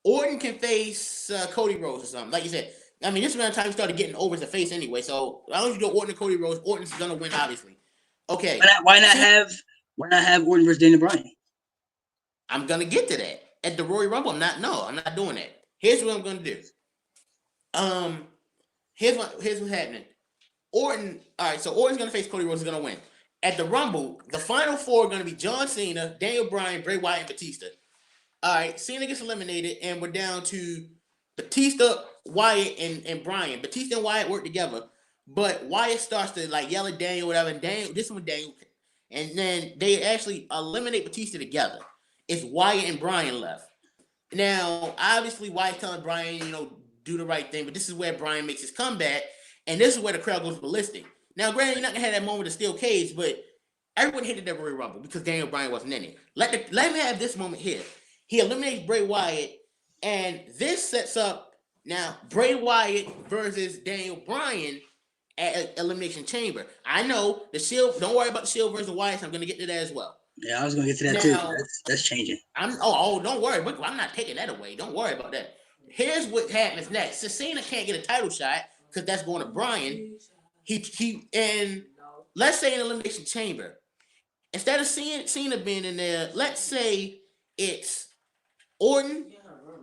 Orton can face Cody Rhodes or something. Like you said, I mean, this is around the time he started getting over as a face anyway. So as long as you do Orton and Cody Rhodes, Orton's gonna win, obviously. Okay. Why not have Orton versus Daniel Bryan? I'm gonna get to that at the Royal Rumble. I'm not doing that. Here's what I'm gonna do. Here's what's happening. Orton. All right, so Orton's gonna face Cody Rhodes. Is gonna win at the Rumble. The final four are gonna be John Cena, Daniel Bryan, Bray Wyatt, and Batista. All right, Cena gets eliminated, and we're down to Batista, Wyatt, and Bryan. Batista and Wyatt work together, but Wyatt starts to like yell at Daniel, whatever. And Daniel, this one Daniel, and then they actually eliminate Batista together. It's Wyatt and Bryan left. Now, obviously, Wyatt telling Bryan, do the right thing, but this is where Bryan makes his comeback, and this is where the crowd goes ballistic. Now, granted, you're not gonna have that moment of steel cage, but everyone hated that Royal Rumble because Daniel Bryan wasn't in it. Let him have this moment here. He eliminates Bray Wyatt, and this sets up now Bray Wyatt versus Daniel Bryan at Elimination Chamber. I know the Shield. Don't worry about the Shield versus Wyatt. I'm gonna get to that as well. Yeah, I was gonna get to that too. That's changing. Don't worry. I'm not taking that away. Don't worry about that. Here's what happens next. So Cena can't get a title shot because that's going to Bryan. And let's say in Elimination Chamber, instead of Cena being in there, let's say it's Orton.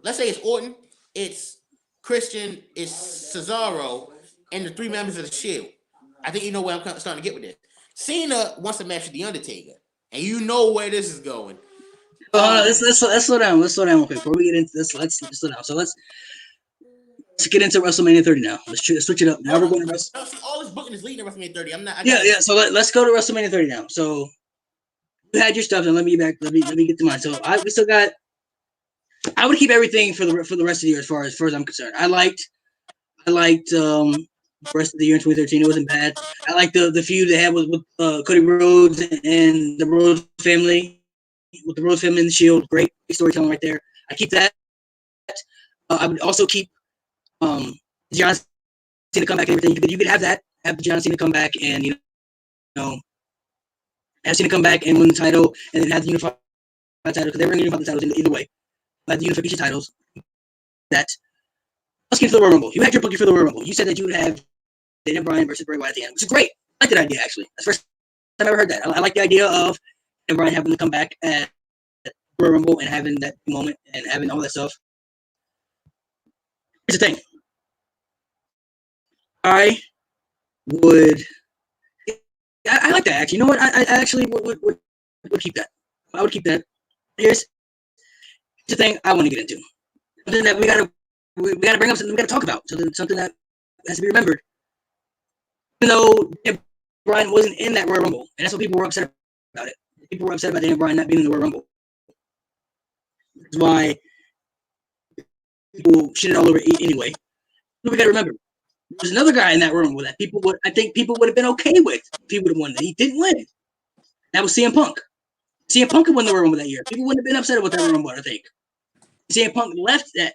Let's say it's Orton. It's Christian. It's Cesaro, and the three members of the Shield. I think you know where I'm starting to get with this. Cena wants to match with the Undertaker. And you know where this is going. Let's slow down. Let's slow down real quick before we get into this. Let's slow down. So let's get into WrestleMania 30 now. Let's switch it up. Now we're going to WrestleMania. See, all this booking is leading to WrestleMania 30. So let's go to WrestleMania 30 now. So you had your stuff, and let me get to mine. So we still got. I would keep everything for the rest of the year as far as I'm concerned. I liked the rest of the year in 2013. It wasn't bad. I liked the feud they had with Cody Rhodes and the Rhodes family, with the Rhodes family and the Shield. Great storytelling right there. I keep that. I would also keep John Cena come back and everything. You could have that. Have John Cena come back and have Cena come back and win the title, and then have the unified title because they were going to unify the titles either way. Have the unification titles. That. Let's get to the Royal Rumble. You had your booking for the Royal Rumble. You said that you would have Daniel Bryan versus Bray Wyatt at the end, which is great. I like that idea, actually. That's the first time I ever heard that. I like the idea of Daniel Bryan having to come back at the Royal Rumble and having that moment and having all that stuff. Here's the thing. I like that, actually. You know what? I actually would keep that. I would keep that. Here's the thing I want to get into. Something that we gotta bring up, something we gotta talk about. Something that has to be remembered. Even though Daniel Bryan wasn't in that Royal Rumble, and that's what people were upset about it. People were upset about Daniel Bryan not being in the Royal Rumble. That's why people shit it all over anyway. But we gotta remember, there's another guy in that Royal Rumble that people would have been okay with if he would have won. He didn't win. That was CM Punk. CM Punk could win the Royal Rumble that year. People wouldn't have been upset about that Royal Rumble, I think. CM Punk left that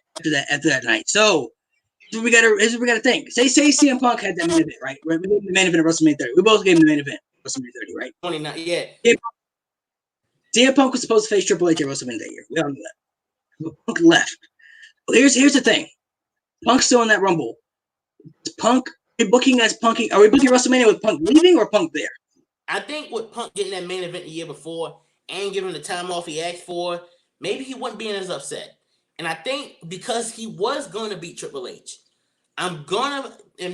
after that night. So here's what we gotta think. Say CM Punk had that main event, right? We gave him the main event of WrestleMania 30. We both gave him the main event of WrestleMania 30, right? 29, yeah. CM Punk was supposed to face Triple H at WrestleMania that year. We all knew that. But Punk left. Well, here's the thing. Punk's still in that Rumble. Is Punk booking as Punky? Are we booking WrestleMania with Punk leaving or Punk there? I think with Punk getting that main event the year before and giving him the time off he asked for, maybe he wouldn't be as upset. And I think because he was going to beat Triple H, in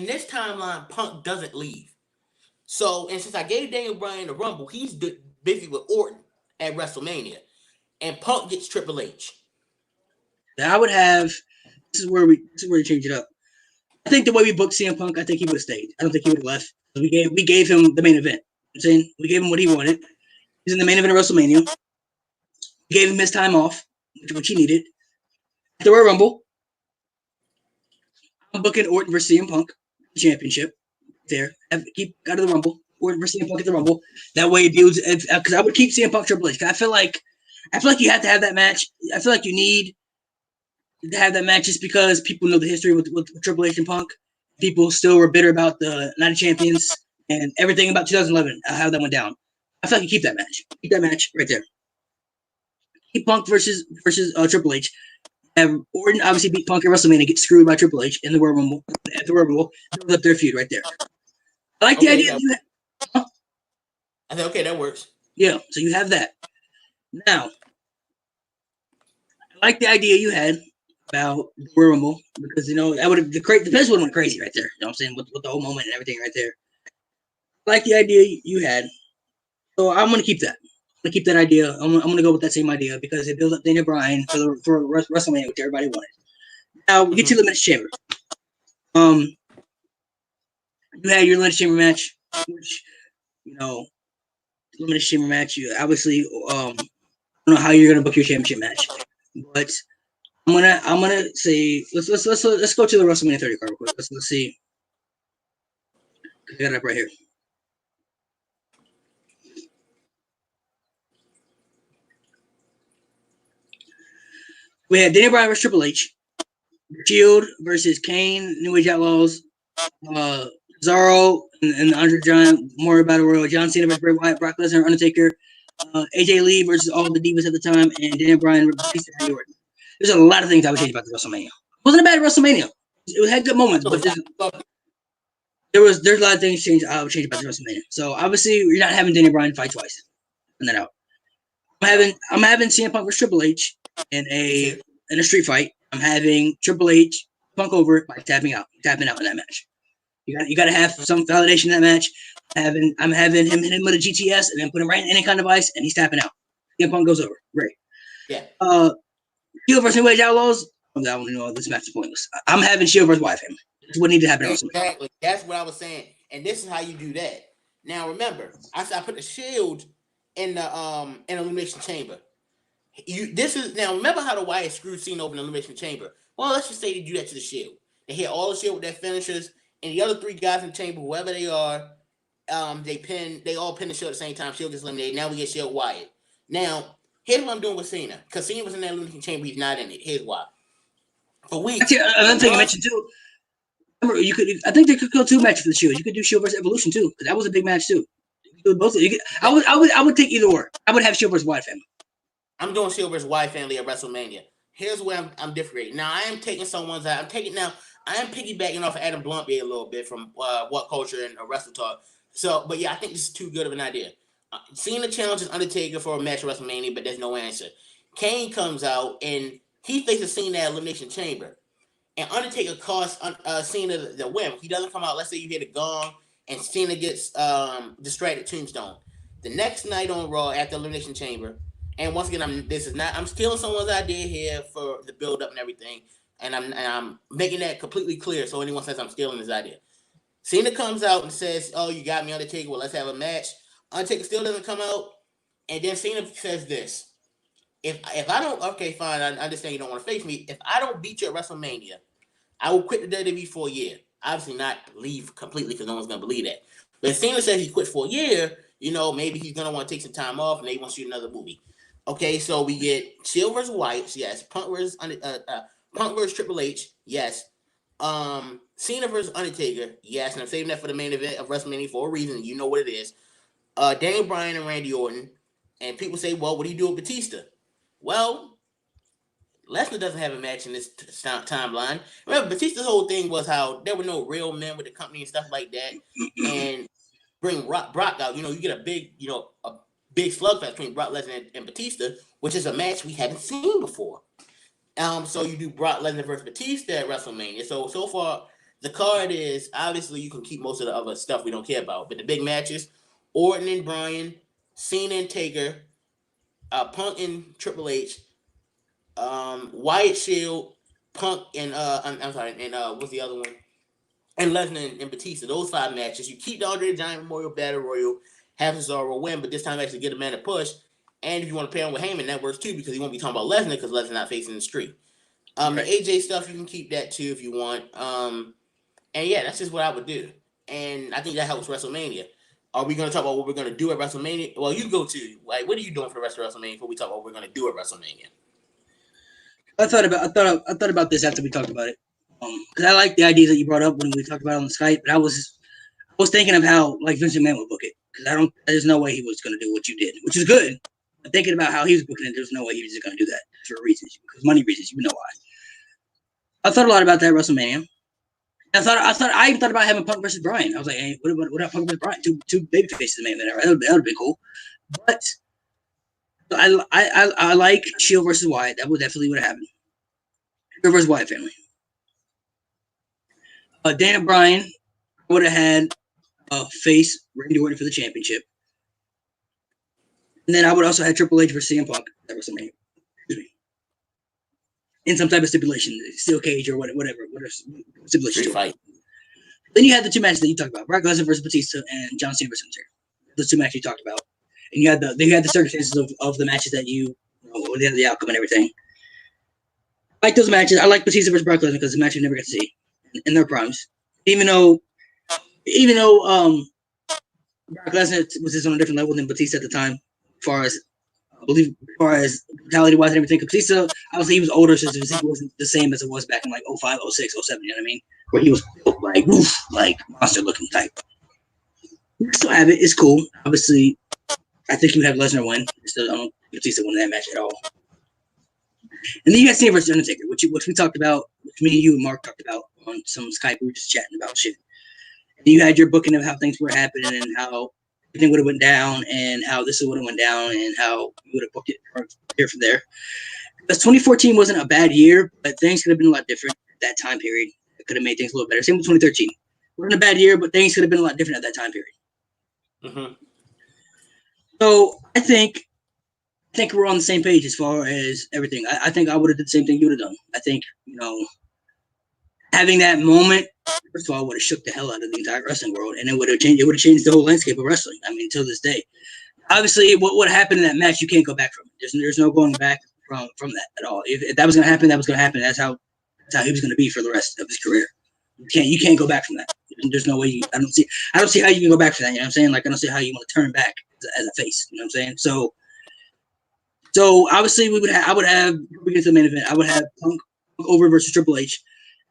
this timeline, Punk doesn't leave. So, and since I gave Daniel Bryan the Rumble, he's busy with Orton at WrestleMania. and Punk gets Triple H. I would have. This is where we change it up. I think the way we booked CM Punk, I think he would have stayed. I don't think he would have left. We gave him the main event. I'm saying we gave him what he wanted. He's in the main event of WrestleMania. We gave him his time off, which he needed. At the Royal Rumble, I'm booking Orton versus CM Punk championship. There, keep out of the Rumble. Orton versus CM Punk at the Rumble. That way it builds. Because I would keep CM Punk Triple H. I feel like you have to have that match. I feel like you need to have that match just because people know the history with Triple H and Punk. People still were bitter about the Night of Champions and everything about 2011, how that went down. I feel like you keep that match. Keep that match right there. Keep Punk versus Triple H. Have Orton obviously beat Punk at WrestleMania, get screwed by Triple H in the Royal Rumble. At the Royal Rumble, build up their feud right there. I like the idea. I said, okay, that works. Yeah, so you have that. Now, I like the idea you had about the Royal Rumble because that would have the Pez would have went crazy right there. You know what I'm saying with the whole moment and everything right there. I like the idea you had, so I'm gonna keep that. I'm gonna keep that idea. I'm gonna go with that same idea because it builds up Daniel Bryan for WrestleMania, which everybody wanted. Now we get to the Elimination Chamber. You had your Elimination Chamber match, which Elimination Chamber match. You obviously I don't know how you're gonna book your championship match, but I'm gonna say let's go to the WrestleMania 30 card real quick. Let's see. I got it up right here. We had Daniel Bryan versus Triple H, Shield versus Kane, New Age Outlaws, Cesaro and the Andre Giant Memorial Battle Royal, John Cena versus Bray Wyatt, Brock Lesnar, Undertaker, AJ Lee versus all the divas at the time, and Daniel Bryan versus Randy Orton. There's a lot of things I would change about the WrestleMania. It wasn't a bad WrestleMania. It had good moments, but there's a lot of things I would change about the WrestleMania. So obviously you're not having Daniel Bryan fight twice. Find that out. I'm having CM Punk versus Triple H in a street fight. I'm having Triple H Punk over by tapping out in that match. You got to have some validation in that match. I'm having him hit him with a GTS and then put him right in any kind of ice, and he's tapping out. CM Punk goes over. Great. Yeah. Shield versus New Age Outlaws. That one, this match is pointless. I'm having Shield versus Wyatt family. That's what needed to happen. Exactly. That's what I was saying, and this is how you do that. Now remember, I put the Shield in the Elimination Chamber. Remember how the Wyatt screwed Cena over in the Elimination Chamber. Well, let's just say they do that to the Shield. They hit all the Shield with their finishers, and the other three guys in the chamber, whoever they are, they all pin the Shield at the same time. Shield gets eliminated. Now we get Shield Wyatt. Now, here's what I'm doing with Cena. Because Cena was in that Elimination Chamber, he's not in it. Here's why. For weeks. Actually, another thing I mentioned too. Remember, I think they could go 2 matches for the Shield. You could do Shield versus Evolution too, because that was a big match too. You could do both. I would take either or. I would have Shield versus Wyatt family. I'm doing Shield versus Wyatt family at WrestleMania. Here's where I'm differentiating. Now I am taking someone's out. I am piggybacking off of Adam Bluntby a little bit from What Culture and Wrestle Talk. So, but yeah, I think this is too good of an idea. Cena challenges Undertaker for a match at WrestleMania, but there's no answer. Kane comes out and he faces Cena at Elimination Chamber, and Undertaker costs Cena the win. He doesn't come out. Let's say you hear the gong and Cena gets distracted Tombstone. The next night on Raw at the Elimination Chamber. And once again, I'm stealing someone's idea here for the build up and everything, and I'm making that completely clear so anyone says I'm stealing his idea. Cena comes out and says, "Oh, you got me, Undertaker. Well, let's have a match." Undertaker still doesn't come out, and then Cena says this: "If I don't, okay, fine. I understand you don't want to face me. If I don't beat you at WrestleMania, I will quit the WWE for a year. Obviously, not leave completely because no one's gonna believe that. But if Cena says he quit for a year, maybe he's gonna want to take some time off, and they want to shoot another movie." Okay, so we get Shield versus Wyatt, yes. Punk versus Triple H, yes. Cena versus Undertaker, yes. And I'm saving that for the main event of WrestleMania for a reason. You know what it is. Daniel Bryan and Randy Orton. And people say, well, what do you do with Batista? Well, Lesnar doesn't have a match in this timeline. Remember, Batista's whole thing was how there were no real men with the company and stuff like that. And bring Brock out. You get a big, a big slugfest between Brock Lesnar and Batista, which is a match we haven't seen before. So you do Brock Lesnar versus Batista at WrestleMania. So far, the card is obviously you can keep most of the other stuff we don't care about, but the big matches: Orton and Bryan, Cena and Taker, Punk and Triple H, Wyatt Shield, Punk and I'm sorry, and what's the other one? And Lesnar and Batista. Those 5 matches. You keep the Andre the Giant Memorial Battle Royal, have Cesaro win, but this time actually get a man a push. And if you want to pair him with Heyman, that works too because he won't be talking about Lesnar because Lesnar not facing the street. Right. The AJ stuff you can keep that too if you want. And yeah, that's just what I would do. And I think that helps WrestleMania. Are we going to talk about what we're going to do at WrestleMania? Well, you go too. Like, what are you doing for the rest of WrestleMania before we talk about what we're going to do at WrestleMania? I thought about this after we talked about it. Because I like the ideas that you brought up when we talked about it on Skype. But I was thinking of how like Vince McMahon would book it because there's no way he was going to do what you did, which is good. But thinking about how he was booking it, there's no way he was just going to do that for reasons, because money reasons. You know why? I thought a lot about that at WrestleMania. I even thought about having Punk versus Bryan. I was like, hey, what about Punk versus Bryan? Two baby faces in the main event. That would be cool. But I like Shield versus Wyatt. That would definitely would have happened. Shield versus Wyatt family. Dan Bryan would have had face Randy Orton for the championship. And then I would also have Triple H versus CM Punk at WrestleMania. Excuse me. In some type of stipulation, steel cage or whatever stipulation. Fight. Then you had the 2 matches that you talked about: Brock Lesnar versus Batista and John Cena versus Undertaker. Those 2 matches you talked about, and you had the circumstances of the matches that the outcome and everything. I like those matches. I like Batista versus Brock Lesnar because the match you never get to see in their primes. Even though Brock Lesnar was just on a different level than Batista at the time, as far as brutality wise and everything. Batista, obviously, he was older, so he wasn't the same as it was back in like 05, 06, 07, you know what I mean? Where he was like monster looking type. You still have it, it's cool. Obviously, I think you have Lesnar win. Still don't think Batista win that match at all. And then you got Cena versus Undertaker, which we talked about, which me, you, and Mark talked about on some Skype. We were just chatting about shit. And you had your booking of how things were happening and how everything would have went down and how this would have went down and how you would have booked it here from there. Because 2014 wasn't a bad year, but things could have been a lot different at that time period. It could have made things a little better. Same with 2013. It wasn't a bad year, but things could have been a lot different at that time period. Mm-hmm. So I think we're on the same page as far as everything. I think I would have did the same thing you would have done. I think, having that moment, first of all, would have shook the hell out of the entire wrestling world, and it would have changed the whole landscape of wrestling. I mean, till this day. Obviously, what happened in that match, you can't go back from it. There's no going back from that at all. If that was going to happen, that was going to happen. That's how he was going to be for the rest of his career. You can't go back from that. There's no way. I don't see how you can go back from that. You know what I'm saying? Like, I don't see how you want to turn back as a face. You know what I'm saying? So obviously I would have we get to the main event. I would have Punk over versus Triple H.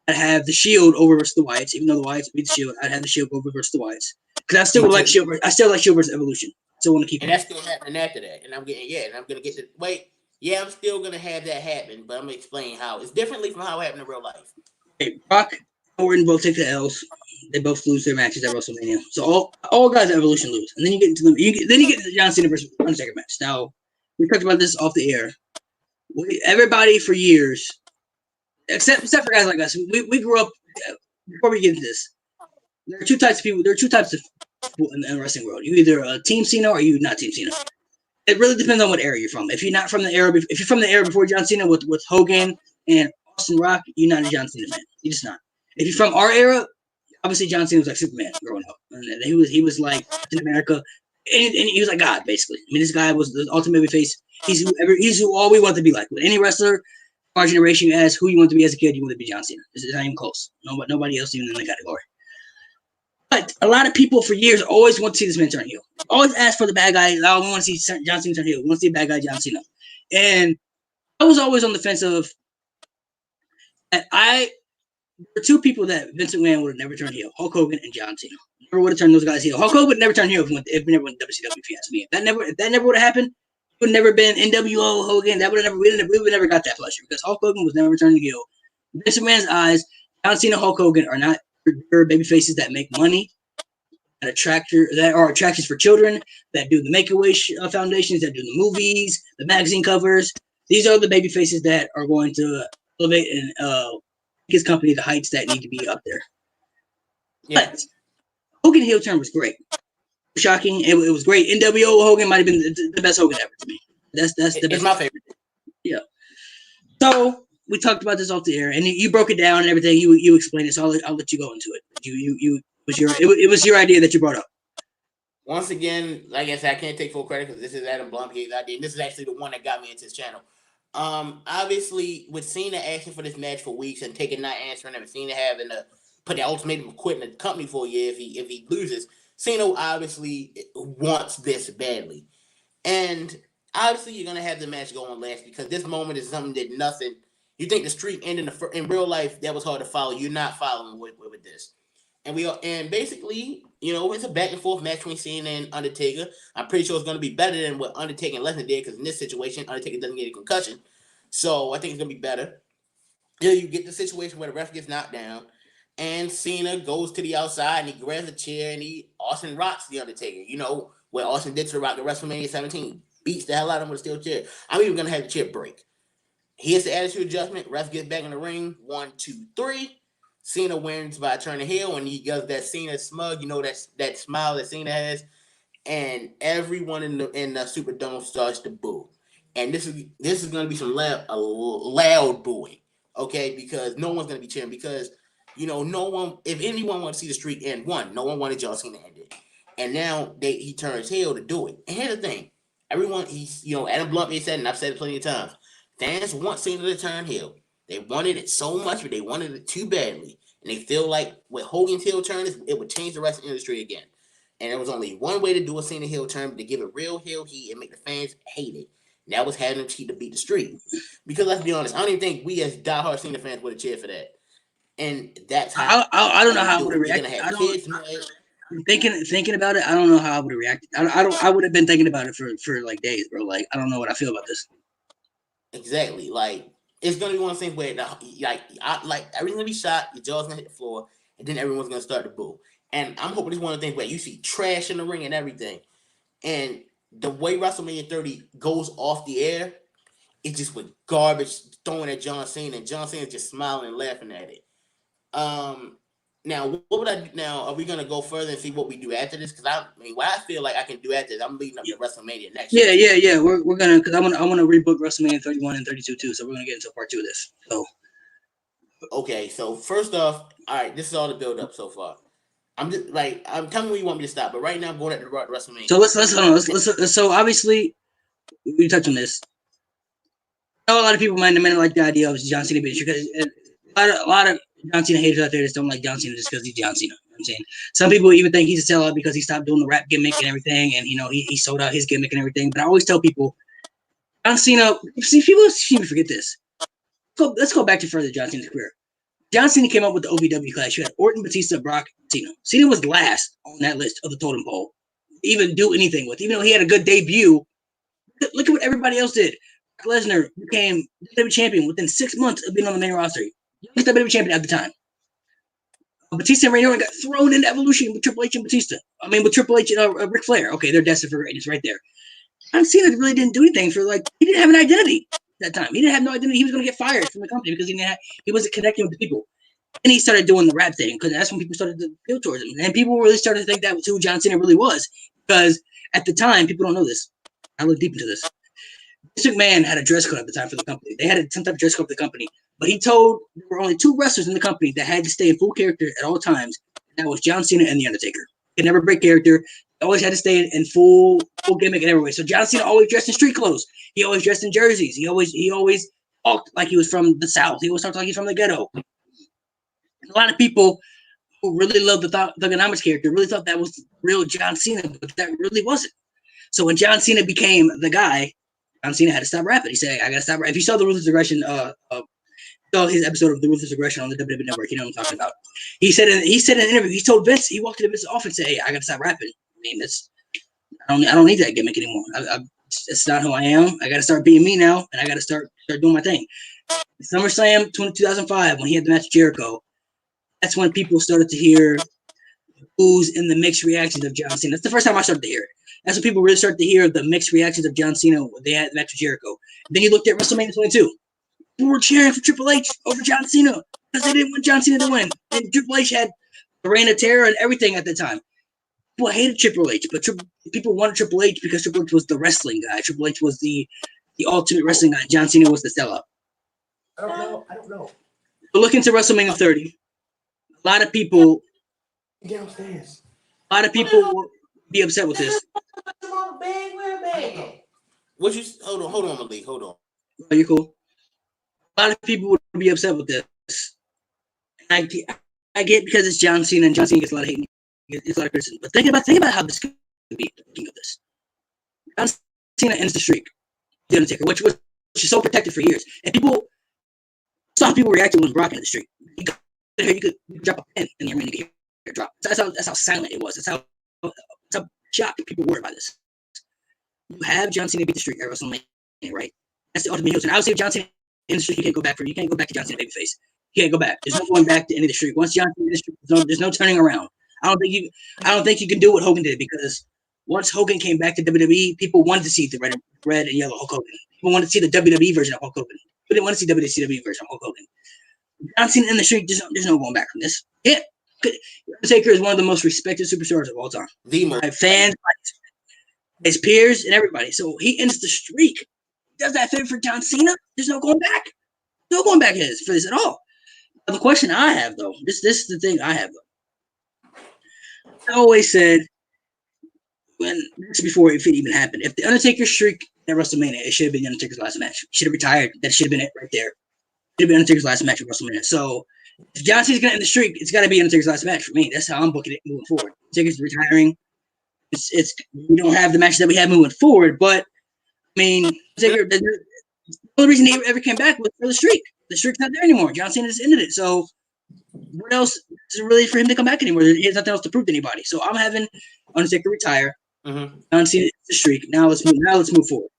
I'd have the Shield over versus the Wyatts. Even though the Wyatts beat the Shield, I'd have the Shield over versus the Wyatts. Because I still like Shield. I still like Shield versus Evolution. Still want to keep. And that's still happening after that. And I'm gonna get to wait. Yeah, I'm still gonna have that happen, but I'm gonna explain how it's differently from how it happened in real life. Okay, Brock and Orton both take the L's. They both lose their matches at WrestleMania. So all guys at Evolution lose, and then you get into the John Cena versus Undertaker match. Now we talked about this off the air. Everybody for years, except for guys like us, we grew up. Before we get into this, there are 2 types of people. There are 2 types of people in the wrestling world. You either Team Cena or you not Team Cena. It really depends on what era you're from. If you're not from the era, if you're from the era before John Cena with Hogan and Austin Rock, you're not a John Cena fan. You're just not. If you're from our era, obviously John Cena was like Superman growing up, and he was like in America, and he was like God basically. I mean, this guy was the ultimate face. He's who all we want to be like. With any wrestler, our generation, you ask who you want to be as a kid, you want to be John Cena. It's not even close. Nobody else even in the category. But a lot of people for years always want to see this man turn heel. Always ask for the bad guy. Oh, we want to see John Cena turn heel. We want to see a bad guy, John Cena. And I was always on the fence of that. There were 2 people that Vince McMahon would have never turned heel: Hulk Hogan and John Cena. Never would have turned those guys heel. Hulk Hogan would never turn heel if we never went to WCW. If you ask me, if that never would have happened, it would have never been NWO Hogan. That would have we would have never got that pleasure because Hulk Hogan was never turning heel. In Vince McMahon's eyes, John Cena and Hulk Hogan are not baby faces that make money, that are attractions for children, that do the Make-A-Wish foundations, that do the movies, the magazine covers. These are the baby faces that are going to elevate and take his company to heights that need to be up there. Yeah. But Hogan heel turn was great. Shocking. It was great. NWO Hogan might have been the best Hogan ever to me. That's the It's best. my favorite. Yeah. So we talked about this off the air, and you broke it down and everything. You explained it, so I'll let you go into it. It was your idea that you brought up. Once again, like I said, I can't take full credit because this is Adam Blumkate's idea. And this is actually the one that got me into this channel. Obviously, with Cena asking for this match for weeks and Taker not answering him, and Cena having to put the ultimatum of quitting the company for a year if he loses, Cena obviously wants this badly. And obviously, you're gonna have the match go on last because this moment is something that nothing. You think the streak ended in real life that was hard to follow. You're not following with this. And basically, it's a back and forth match between Cena and Undertaker. I'm pretty sure it's going to be better than what Undertaker and Lesnar did because in this situation, Undertaker doesn't get a concussion. So I think it's going to be better. Then you get the situation where the ref gets knocked down and Cena goes to the outside and he grabs a chair and Austin rocks the Undertaker. What Austin did to the Rock at WrestleMania 17. Beats the hell out of him with a steel chair. I'm even going to have the chair break. He hits the attitude adjustment. Ref gets back in the ring. 1, 2, 3. Cena wins by turning heel, and he does that Cena smug, that smile that Cena has, and everyone in the Superdome starts to boo. And this is going to be some loud booing, okay? Because no one's going to be cheering because no one, if anyone wants to see the streak end, no one wanted John Cena to end it, and now he turns heel to do it. And here's the thing, everyone, Adam Blunt said, and I've said it plenty of times, fans want Cena to turn heel. They wanted it so much, but they wanted it too badly. And they feel like with Hogan's heel turn, it would change the wrestling industry again. And there was only one way to do a Cena heel turn, to give it real heel heat and make the fans hate it. And that was having him cheat to beat the streak. Because let's be honest, I don't even think we as diehard Cena fans would have cheered for that. And that's how I don't know how I would have reacted. Thinking about it, I don't know how I would have reacted. I would have been thinking about it for like days, bro. Like, I don't know what I feel about this. Exactly. Like, it's gonna be one of the things where everyone's gonna be shot, your jaw's gonna hit the floor, and then everyone's gonna start to boo. And I'm hoping this is one of the things where you see trash in the ring and everything. And the way WrestleMania 30 goes off the air, it's just with garbage thrown at John Cena, and John Cena's just smiling and laughing at it. Now, what would I do now? Are we gonna go further and see what we do after this? Because what I feel like I can do after this, I'm leading up to WrestleMania next year. Yeah. We're gonna, because I want to rebook WrestleMania 31 and 32 too. So we're gonna get into part 2 of this. So okay. So first off, all right, this is all the build up so far. I'm telling you where you want me to stop, but right now I'm going at the WrestleMania. So let's so obviously we touched on this. I know a lot of people might like the idea of John Cena being, because a lot of John Cena haters out there just don't like John Cena just because he's John Cena. You know what I'm saying? Some people even think he's a sellout because he stopped doing the rap gimmick and everything, and he sold out his gimmick and everything. But I always tell people, John Cena. See, people seem to forget this. Let's go back to further John Cena's career. John Cena came up with the OVW class. You had Orton, Batista, Brock, Cena. Cena was last on that list of the totem pole. Even do anything with, even though he had a good debut. Look at what everybody else did. Brock Lesnar became WWE champion within 6 months of being on the main roster. He was WWE champion at the time. Batista and Randy Orton got thrown into Evolution with Triple H and Batista. I mean, with Triple H and Ric Flair. Okay, they're destined for greatness right there. John Cena really didn't do anything for, he didn't have an identity at that time. He didn't have no identity. He was going to get fired from the company because he wasn't connecting with the people. And he started doing the rap thing because that's when people started to feel towards him. And people really started to think that was who John Cena really was. Because at the time, people don't know this. I look deep into this. Vince McMahon had a dress code at the time for the company. They had some type of dress code for the company. But he told there were only 2 wrestlers in the company that had to stay in full character at all times. And that was John Cena and The Undertaker. They never break character. They always had to stay in full gimmick and everywhere. So John Cena always dressed in street clothes. He always dressed in jerseys. He always talked like he was from the South. He always talked like he's from the ghetto. And a lot of people who really loved the Thugonomics character really thought that was real John Cena, but that really wasn't. So when John Cena became the guy, John Cena had to stop rapping. He said, I gotta stop rapping. If you saw the Ruthless Aggression, saw his episode of the Ruthless Aggression on the WWE Network, you know what I'm talking about. He said in an interview, he told Vince, he walked into Vince's office and said, hey, I gotta stop rapping. I mean, I don't need that gimmick anymore. It's not who I am. I gotta start being me now, and I gotta start doing my thing. SummerSlam 2005, when he had the match with Jericho, that's when people started to hear who's in the mixed reactions of John Cena. That's the first time I started to hear it. That's when people really started to hear the mixed reactions of John Cena when they had the match with Jericho. Then you looked at WrestleMania 22. People were cheering for Triple H over John Cena because they didn't want John Cena to win. And Triple H had the reign of terror and everything at the time. people hated Triple H, but people wanted Triple H because Triple H was the wrestling guy. Triple H was the ultimate wrestling guy. John Cena was the sellout. I don't know. So look into WrestleMania 30. A lot of people Downstairs. A lot of people will be upset with this. What you? Hold on, Malik. Hold on. Oh, you're cool. A lot of people would be upset with this. I get because it's John Cena, and John Cena gets a lot of hate. It's a lot of criticism. But think about how this could be. Thinking of this, John Cena ends the streak, the Undertaker, which was so protected for years, and some people reacted when Brock ended the streak. You could drop a pen in the arena, you could hear it drop. That's how silent it was. That's how shocked people were by this. You have John Cena beat the streak at WrestleMania, right? That's the ultimate heel. And obviously, if John Cena in the streak, you can't go back to John Cena babyface. You can't go back. There's no going back to any of the streak. Once John Cena in the streak, there's no turning around. I don't think you can do what Hogan did, because once Hogan came back to WWE, people wanted to see the red and yellow Hulk Hogan. People wanted to see the WWE version of Hulk Hogan. They didn't want to see WCW version of Hulk Hogan. John Cena in the streak, there's no going back from this. Yeah, Undertaker is one of the most respected superstars of all time. Fans, his peers, and everybody. So he ends the streak. Does that fit for John Cena? There's no going back. No going back for this at all. Now, the question I have, though, this is the thing I have, though. I always said, before it even happened, if the Undertaker streak at WrestleMania, it should have been the Undertaker's last match. He should have retired. That should have been it right there. It should have been Undertaker's last match at WrestleMania. So if John Cena's going to end the streak, it's got to be Undertaker's last match for me. That's how I'm booking it moving forward. Undertaker's retiring. We don't have the matches that we have moving forward, but I mean, Undertaker, the only reason he ever came back was for the streak. The streak's not there anymore. John Cena just ended it. So what else is it really for him to come back anymore? He has nothing else to prove to anybody. So I'm having Undertaker retire. John Cena the streak. Now let's move forward.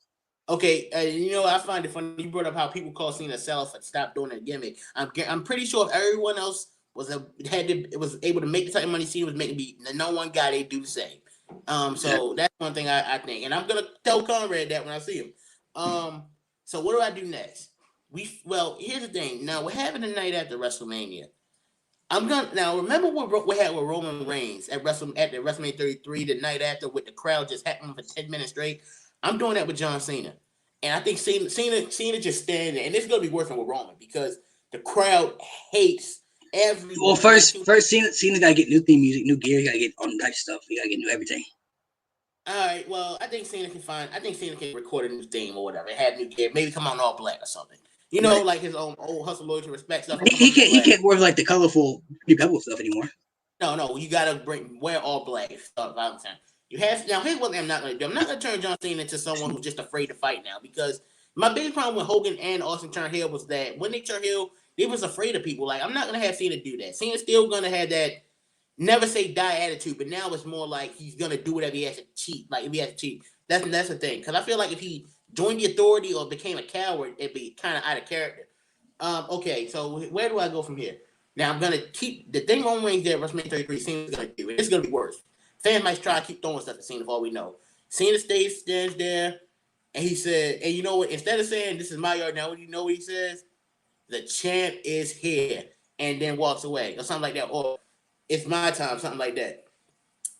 Okay, I find it funny you brought up how people call Cena self and stop doing that gimmick. I'm pretty sure if everyone else was able to make the type of money Cena was making, be the no one guy, they do the same. So that's one thing I think, and I'm gonna tell Conrad that when I see him. So what do I do next? Here's the thing. Now we're having a night after WrestleMania. Remember what we had with Roman Reigns at the WrestleMania 33 the night after, with the crowd just happening for 10 minutes straight. I'm doing that with John Cena, and I think Cena just standing there, and it's gonna be working with Roman because the crowd hates everyone. Well, first Cena's gotta get new theme music, new gear. He gotta get all that stuff. He gotta get new everything. All right. Well, I think Cena can record a new theme or whatever, have new gear, maybe come on all black or something. Like his own old hustle, loyalty, respect stuff. He can't wear like the colorful Pebble stuff anymore. No, you gotta wear all black stuff all the time. Here's what I'm not gonna do. I'm not gonna turn John Cena into someone who's just afraid to fight now, because my biggest problem with Hogan and Austin turned heel was that when they turned heel, they was afraid of people. Like, I'm not gonna have Cena do that. Cena's still gonna have that never say die attitude, but now it's more like he's gonna do whatever he has to cheat. Like, if he has to cheat, that's the thing. Because I feel like if he joined the Authority or became a coward, it'd be kind of out of character. Okay, so where do I go from here? Now I'm gonna keep the thing on Reigns there. WrestleMania 33. Cena's gonna do it. It's gonna be worse. Fans might try to keep throwing stuff at Cena for all we know. Cena stands there, and he said, and you know what? Instead of saying this is my yard now, you know what he says? The champ is here, and then walks away or something like that, or it's my time, something like that.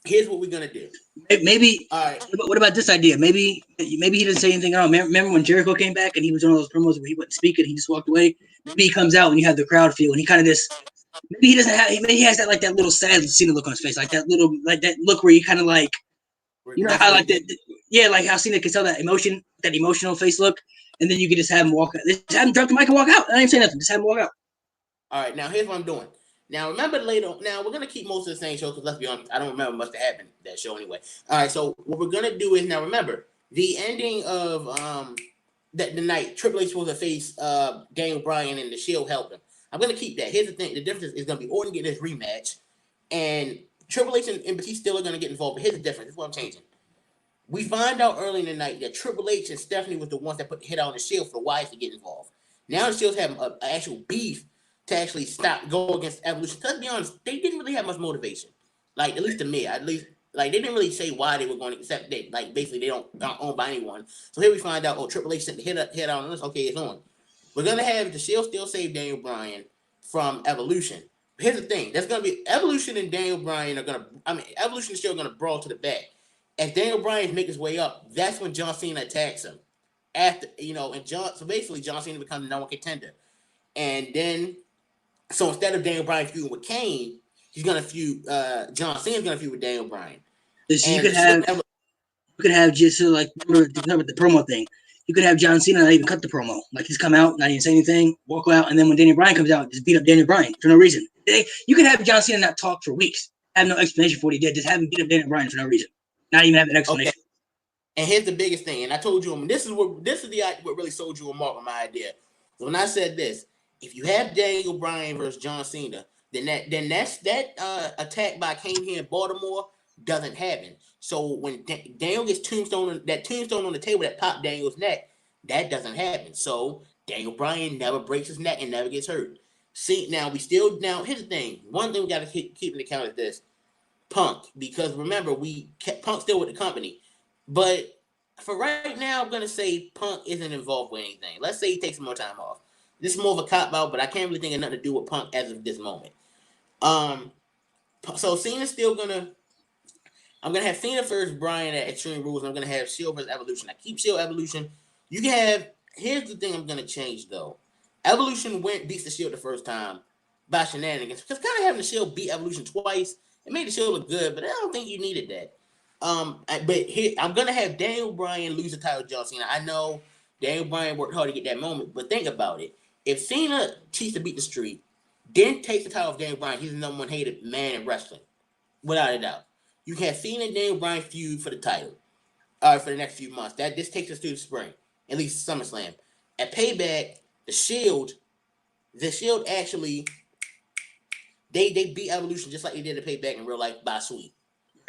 Here's what we're gonna do. Maybe. All right. What about this idea? Maybe he didn't say anything at all. Remember when Jericho came back and he was on those promos where he wouldn't speak and he just walked away? Maybe he comes out and you have the crowd feel, and he kind of just. Maybe he doesn't have. Maybe he has that that little sad Cena look on his face, like that look where you kind of like. You know how like that. Yeah, like how Cena can tell that emotional face look, and then you can just have him walk out. Just have him drop the mic and walk out. I ain't saying nothing. Just have him walk out. All right, now here's what I'm doing. Now, remember later. Now, we're going to keep most of the same show because, let's be honest, I don't remember much that happened that show anyway. All right, so what we're going to do is, now remember, the ending of the night, Triple H was to face Daniel Bryan and the Shield helped him. I'm going to keep that. Here's the thing. The difference is going to be Orton getting his rematch, and Triple H and Batista still are going to get involved. But here's the difference. This is what I'm changing. We find out early in the night that Triple H and Stephanie was the ones that put the hit out on the Shield for the Wyatts to get involved. Now the Shield's having an actual beef to actually go against Evolution. Because to be honest, they didn't really have much motivation. Like, at least to me, they didn't really say why they were going to accept that. Like, basically, they don't owned by anyone. So here we find out, Triple H sent the hit out on us. Okay, it's on. We're going to have the Shield still save Daniel Bryan from Evolution. here's the thing. That's gonna be Evolution and Daniel Bryan are gonna. I mean, Evolution is still gonna brawl to the back. As Daniel Bryan makes his way up, that's when John Cena attacks him. After and so basically John Cena becomes the number one contender, and then so instead of Daniel Bryan feuding with Kane, he's gonna feud. John Cena's gonna feud with Daniel Bryan. So you could have just like remember the promo thing. You could have John Cena not even cut the promo. Like he's come out, not even say anything, walk out, and then when Daniel Bryan comes out, just beat up Daniel Bryan for no reason. You could have John Cena not talk for weeks, have no explanation for what he did, just have him beat up Daniel Bryan for no reason, not even have an explanation. Okay. And here's the biggest thing, and I told you this is what really sold you a mark on my idea. So when I said this, if you have Daniel Bryan versus John Cena, then that attack by Kane here in Baltimore doesn't happen. So when Daniel gets tombstone on the table that popped Daniel's neck, that doesn't happen. So Daniel Bryan never breaks his neck and never gets hurt. See, now here's the thing. One thing we got to keep in account is this: Punk, because remember Punk still with the company, but for right now, I'm gonna say Punk isn't involved with anything. Let's say he takes some more time off. This is more of a cop out, but I can't really think of nothing to do with Punk as of this moment. So Cena's still gonna. I'm gonna have Cena versus Bryan at Extreme Rules. And I'm gonna have Shield versus Evolution. I keep Shield Evolution. You can have. Here's the thing I'm gonna change though. Evolution beats the Shield the first time by shenanigans. Because kind of having the Shield beat Evolution twice, it made the Shield look good, but I don't think you needed that. But here I'm gonna have Daniel Bryan lose the title to John Cena. I know Daniel Bryan worked hard to get that moment, but think about it. If Cena cheats to beat the streak, then takes the title of Daniel Bryan, he's the number one hated man in wrestling, without a doubt. You can have Cena and Daniel Bryan feud for the title, for the next few months. This takes us to the spring, at least SummerSlam. At Payback, the Shield actually they beat Evolution just like they did at Payback in real life by sweep.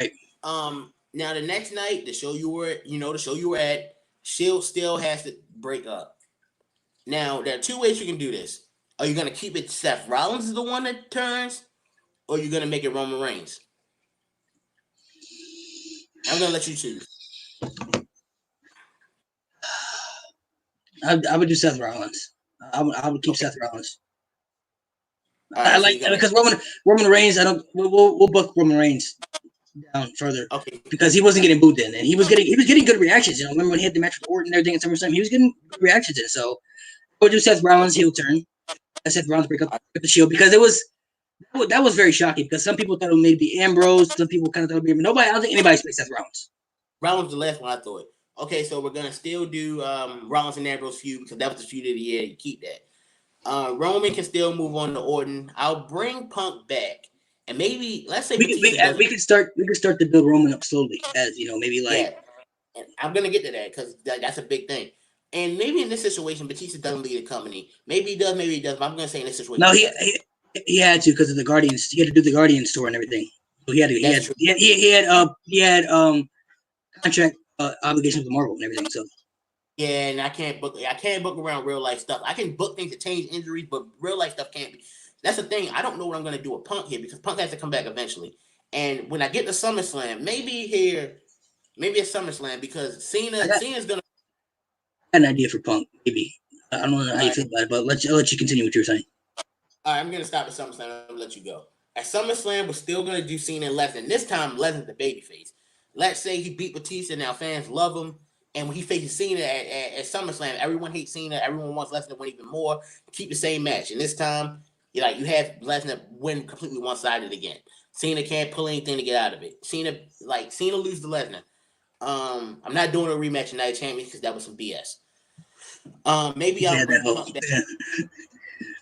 Right. Now the next night, the show you were at, Shield still has to break up. Now there are two ways you can do this. Are you gonna keep it Seth Rollins is the one that turns, or are you gonna make it Roman Reigns? I'm gonna let you choose. I would do Seth Rollins. I would keep Seth Rollins. Right, I like because Roman Reigns. We'll book Roman Reigns down further. Okay. Because he wasn't getting booed then, and he was getting good reactions. Remember when he had the match with Orton and everything at SummerSlam, he was getting good reactions in. So I would do Seth Rollins heel turn. Seth Rollins break up the Shield because that was very shocking because some people thought it would maybe be Ambrose, some people kind of thought it would be nobody. I don't think anybody expects Seth Rollins. Rollins the last one I thought. Okay, so we're gonna still do Rollins and Ambrose feud because that was the feud of the year. You keep that. Roman can still move on to Orton. I'll bring Punk back, and maybe let's say we could start to build Roman up slowly, as maybe like. Yeah, and I'm gonna get to that because that's a big thing. And maybe in this situation, Batista doesn't lead the company. Maybe he does, maybe he doesn't. But I'm gonna say in this situation. No, he had to because of the Guardians. He had to do the Guardians tour and everything. So he had contract obligations with Marvel and everything. So yeah, and I can't book around real life stuff. I can book things to change injuries, but real life stuff can't be. That's the thing. I don't know what I'm gonna do with Punk here because Punk has to come back eventually. And when I get to SummerSlam, maybe at SummerSlam because Cena's gonna. I had an idea for Punk. Maybe I don't know how you feel about it, but I'll let you continue what you're saying. All right, I'm gonna stop at SummerSlam. I'm gonna let you go. At SummerSlam, we're still gonna do Cena and Lesnar. This time, Lesnar's the babyface. Let's say he beat Batista. Now fans love him, and when he faces Cena at SummerSlam, everyone hates Cena. Everyone wants Lesnar to win even more. Keep the same match, and this time, you have Lesnar win completely one-sided again. Cena can't pull anything to get out of it. Cena loses to Lesnar. I'm not doing a rematch in Night of Champions because that was some BS. Maybe I'll bring Punk back.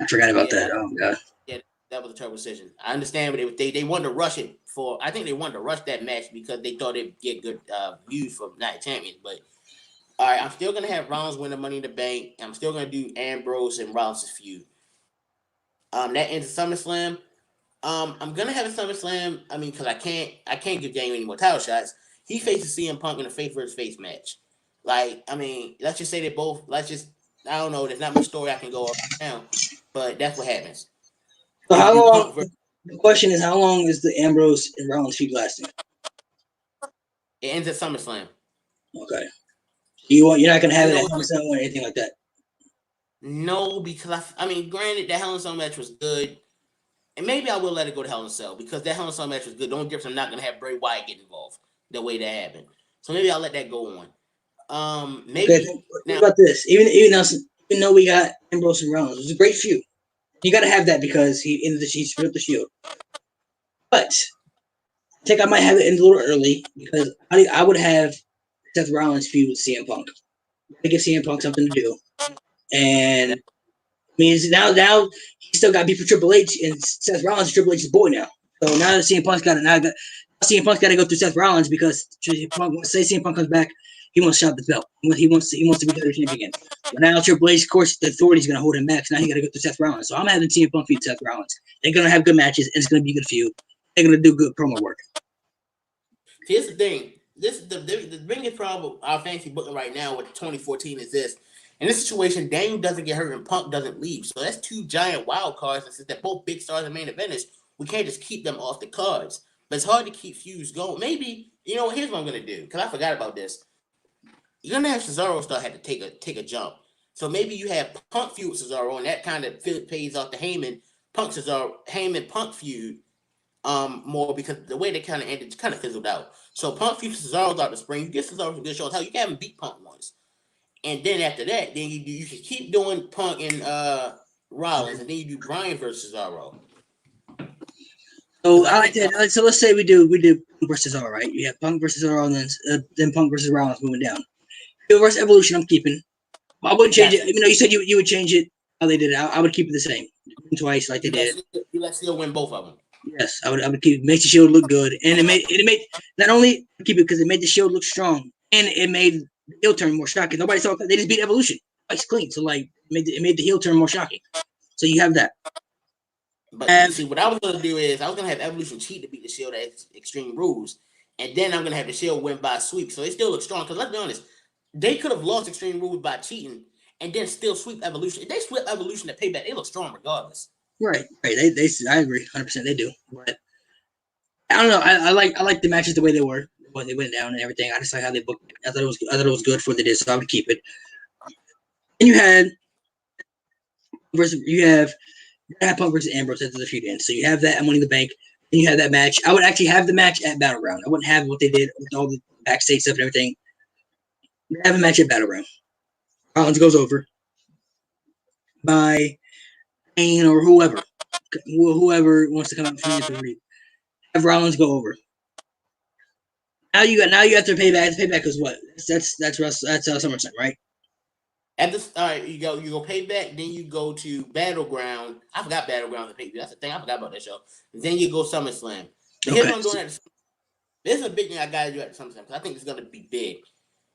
I forgot about that. Oh god. Yeah, that was a terrible decision. I understand, but they wanted to rush it for. I think they wanted to rush that match because they thought it'd get good views for Night of Champions. But all right, I'm still gonna have Rollins win the Money in the Bank. I'm still gonna do Ambrose and Rollins' feud. That ends SummerSlam. I'm gonna have a SummerSlam. I mean, because I can't give Daniel any more title shots. He faces CM Punk in a face versus face match. Like, I mean, let's just say they both. I don't know. There's not much story I can go up now, but that's what happens. So how long? The question is, how long is the Ambrose and Rollins feud lasting? It ends at SummerSlam. Okay. You're not gonna have it at SummerSlam or anything like that. No, because I mean, granted, that Hell in a Cell match was good. And maybe I will let it go to Hell in a Cell because that Hell in a Cell match was good. The only difference, I'm not going to have Bray Wyatt get involved the way that happened. So maybe I'll let that go on. Maybe Okay, what about this? Even though we got Ambrose and Rollins, it was a great feud. You got to have that because he screwed up the Shield. But I think I might have it in a little early because I would have Seth Rollins feud with CM Punk. I give CM Punk something to do, and means now he still got to be for Triple H, and Seth Rollins is Triple H's boy now. So now that CM Punk's got it, CM Punk's got to go through Seth Rollins because once CM Punk comes back, he wants to shot the belt. He wants to be WWE champion again. But now Triple H, of course, the authority's going to hold him back. So now he got to go through Seth Rollins. So I'm having CM Punk feud Seth Rollins. They're going to have good matches, and it's going to be a good feud. They're going to do good promo work. Here's the thing. The biggest problem with our fantasy booking right now with 2014 is this. In this situation, Daniel doesn't get hurt and Punk doesn't leave. So that's two giant wild cards. And since they're both big stars and main eventers, we can't just keep them off the cards. But it's hard to keep feuds going. Maybe, here's what I'm going to do. Because I forgot about this. You're going to have Cesaro start had to take a jump. So maybe you have Punk feud with Cesaro, and that kind of pays off the Heyman-Punk feud more because the way they kind of ended kind of fizzled out. So Punk feud Cesaro out the spring. You get Cesaro some good shows. Hell, you can have him beat Punk once. And then after that, then you should keep doing Punk and Rollins, and then you do Bryan versus Cesaro. So I like that. So let's say we do Punk versus Cesaro, right? You have Punk versus Cesaro, and then Punk versus Rollins moving down. Heel versus Evolution, I'm keeping. I wouldn't change it. Even though you said you would change it how they did it, I would keep it the same twice like they did. You let Seal win both of them. Yes, I would keep make the Shield look good, and it made not only keep it because it made the Shield look strong, and it made the heel turn more shocking. Nobody saw it. They just beat Evolution. It's clean, so like it made the heel turn more shocking. So you have that. But see, what I was going to do is I was going to have Evolution cheat to beat the Shield at Extreme Rules, and then I'm going to have the Shield win by sweep. So they still look strong. Because let's be honest, they could have lost Extreme Rules by cheating and then still sweep Evolution. If they sweep Evolution at Payback, they look strong regardless. Right. They I agree, 100%. They do, but I don't know. I like the matches the way they were when they went down and everything. I just like how they booked it. I thought it was good for what they did, so I would keep it. And you have Punk versus Ambrose. That's the feud ends. So you have that at Money in the Bank, and you have that match. I would actually have the match at Battleground. I wouldn't have what they did with all the backstage stuff and everything. Have a match at Battleground. Rollins goes over by Kane or whoever wants to come out from the authority. Have Rollins go over. Now you have to pay back. Payback is what? That's SummerSlam, right? All right, you go Payback, then you go to Battleground. I forgot Battleground the pay-per-view. That's the thing. I forgot about that show. Then you go SummerSlam. But here's what I'm doing this is a big thing I gotta do at SummerSlam because I think it's gonna be big.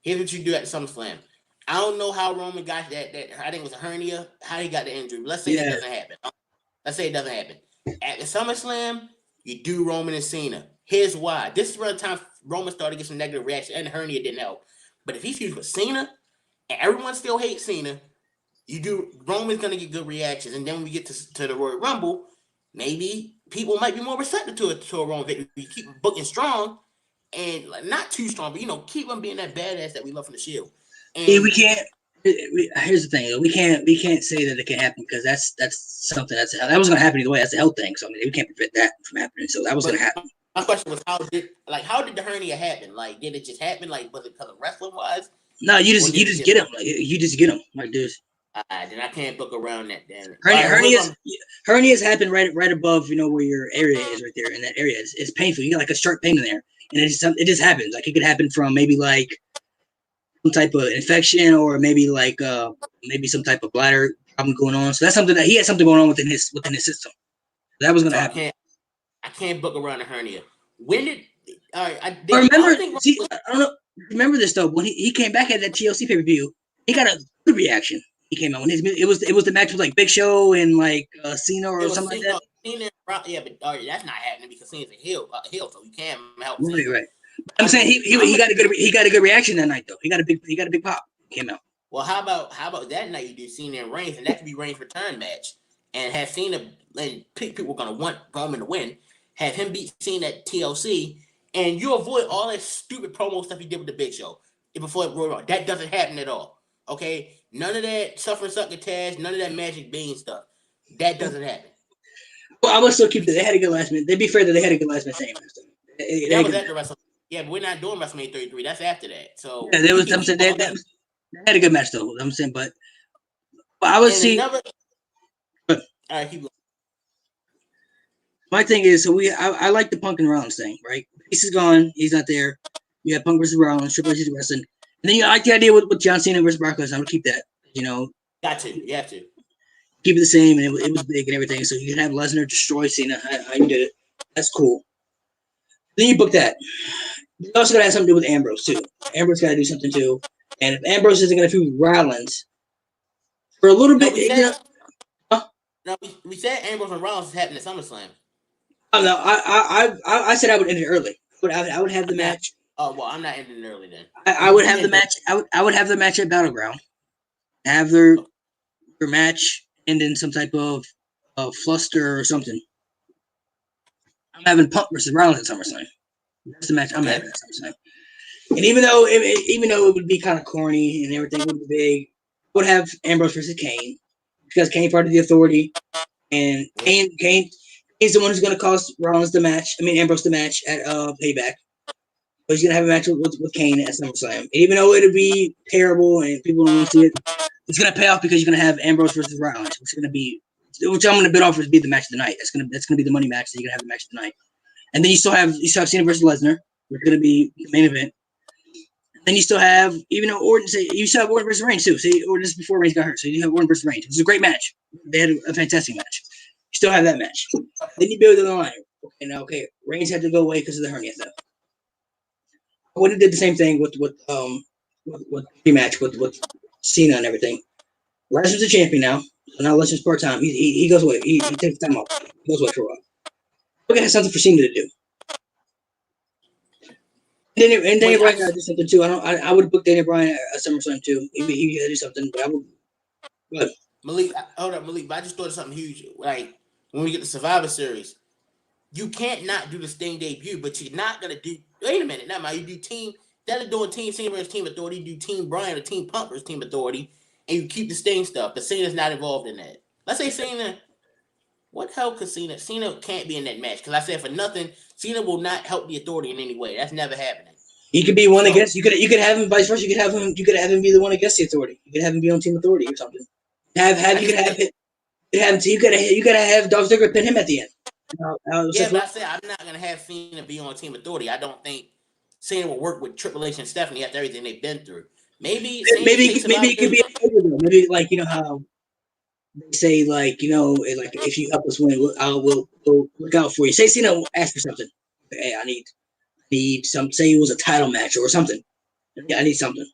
Here's what you do at SummerSlam. I don't know how Roman got that I think it was a hernia, how he got the injury. But let's say that doesn't happen. Let's say it doesn't happen. At the SummerSlam, you do Roman and Cena. Here's why. This is around the time Roman started to get some negative reaction, and the hernia didn't help. But if he feuds with Cena, and everyone still hates Cena, Roman's gonna get good reactions. And then when we get to the Royal Rumble, maybe people might be more receptive to a Roman victory. You keep booking strong and not too strong, but keep him being that badass that we love from the Shield. And we can't. Here's the thing: we can't say that it can happen because that's something that was going to happen either way. That's a health thing, so I mean we can't prevent that from happening. So that was going to happen. My question was, how did the hernia happen? Like, did it just happen? Like, was it because of wrestling wise? No, you just get them. Like, you just get them. Like this. Then I can't book around that. Damn it. Hernias happen right above where your area is right there. In that area, it's painful. You got like a sharp pain in there, and it just happens. Like it could happen from maybe like some type of infection or maybe like maybe some type of bladder problem going on. So that's something that he had something going on within his system. That was going to happen. I can't book around a hernia. When did I don't know. Remember this though. When he came back at that TLC pay-per-view, he got a good reaction. He came out when it was the match with like Big Show and like Cena or something like that. Cena, yeah, but that's not happening because Cena's a heel, so you can't help. Right. I'm saying he got a good reaction that night though. He got a big pop. He came out. Well, how about that night you do Cena and Reigns, and that could be Reigns' return match, and have Cena and people are gonna want Roman to win. Have him beat Cena at TLC, and you avoid all that stupid promo stuff he did with the Big Show before it rolled on. That doesn't happen at all. Okay, none of that suffering succotash, none of that Magic Bean stuff. That doesn't happen. Well, I would still keep that. They had a good last minute. They'd be fair that they had a good last minute anyway. That was at the WrestleMania. Yeah, but we're not doing WrestleMania 33. That's after that. So yeah, I'm saying they had a good match though. I'm saying, but I would see. All right, keep going. My thing is, so I like the Punk and Rollins thing, right? Ace is gone, he's not there. You have Punk versus Rollins, Triple H is wrestling, and then you like the idea with John Cena versus Brock Lesnar. I would keep that, Got to, you have to keep it the same, and it was big and everything. So you can have Lesnar destroy Cena. How you did it? That's cool. Then you book that. You also got to have something to do with Ambrose too. Ambrose got to do something too. And if Ambrose isn't going to feud Rollins for a little bit, we said Ambrose and Rollins is happening at SummerSlam. Oh no, I said I would end it early. But I would have the match. Oh well, I'm not ending it early then. I would have the match. I would have the match at Battleground. Have their match end in some type of fluster or something. I'm having Punk versus Rollins at SummerSlam. That's the match I'm having at SummerSlam. And even though it would be kind of corny and everything would be big, I would have Ambrose versus Kane because Kane part of the Authority, and Kane is the one who's going to cost Rollins the match. I mean Ambrose the match at Payback. But he's going to have a match with Kane at SummerSlam. And even though it'll be terrible and people don't want to see it, it's going to pay off because you're going to have Ambrose versus Rollins, which I'm going to bid off to be the match of the night. That's going to be the money match that you're going to have the match of the night. And then you still have Cena versus Lesnar, which is going to be the main event. Then you still have, even though Orton, you still have Orton versus Reigns too. See, Orton is before Reigns got hurt, so you have Orton versus Reigns. It's a great match. They had a fantastic match. You still have that match. Then you build the line. Okay, Reigns had to go away because of the hernia though. I would have did the same thing with rematch with Cena and everything. Lesnar's a champion now, so now Lesnar's part time. He goes away. He takes time off. He goes away for a while. We're gonna have something for Cena to do. And Daniel Bryan gotta do something too. I would book Daniel Bryan at SummerSlam too. He gotta do something, but I would. But Malik, hold up, Malik. But I just thought of something huge. Like when we get the Survivor Series, you can't not do the Sting debut, but you're not gonna do. Wait a minute, now you do team. Instead of doing Team Cena versus Team Authority, you do Team Bryan or Team Punk versus Team Authority, and you keep the Sting stuff. But Cena's not involved in that. Let's say Cena. What help could Cena? Cena can't be in that match because I said for nothing, Cena will not help the Authority in any way. That's never happening. He could be one against. You could have him vice versa. You could have him be the one against the Authority. You could have him be on Team Authority or something. You gotta have Dolph Ziggler pin him at the end. But I said I'm not gonna have Cena be on Team Authority. I don't think Cena will work with Triple H and Stephanie after everything they've been through. Maybe it could be a favor though. Maybe like how they say like if you help us win, we'll look out for you. Say Cena ask for something. Hey, I need some. Say it was a title match or something. Yeah, I need something.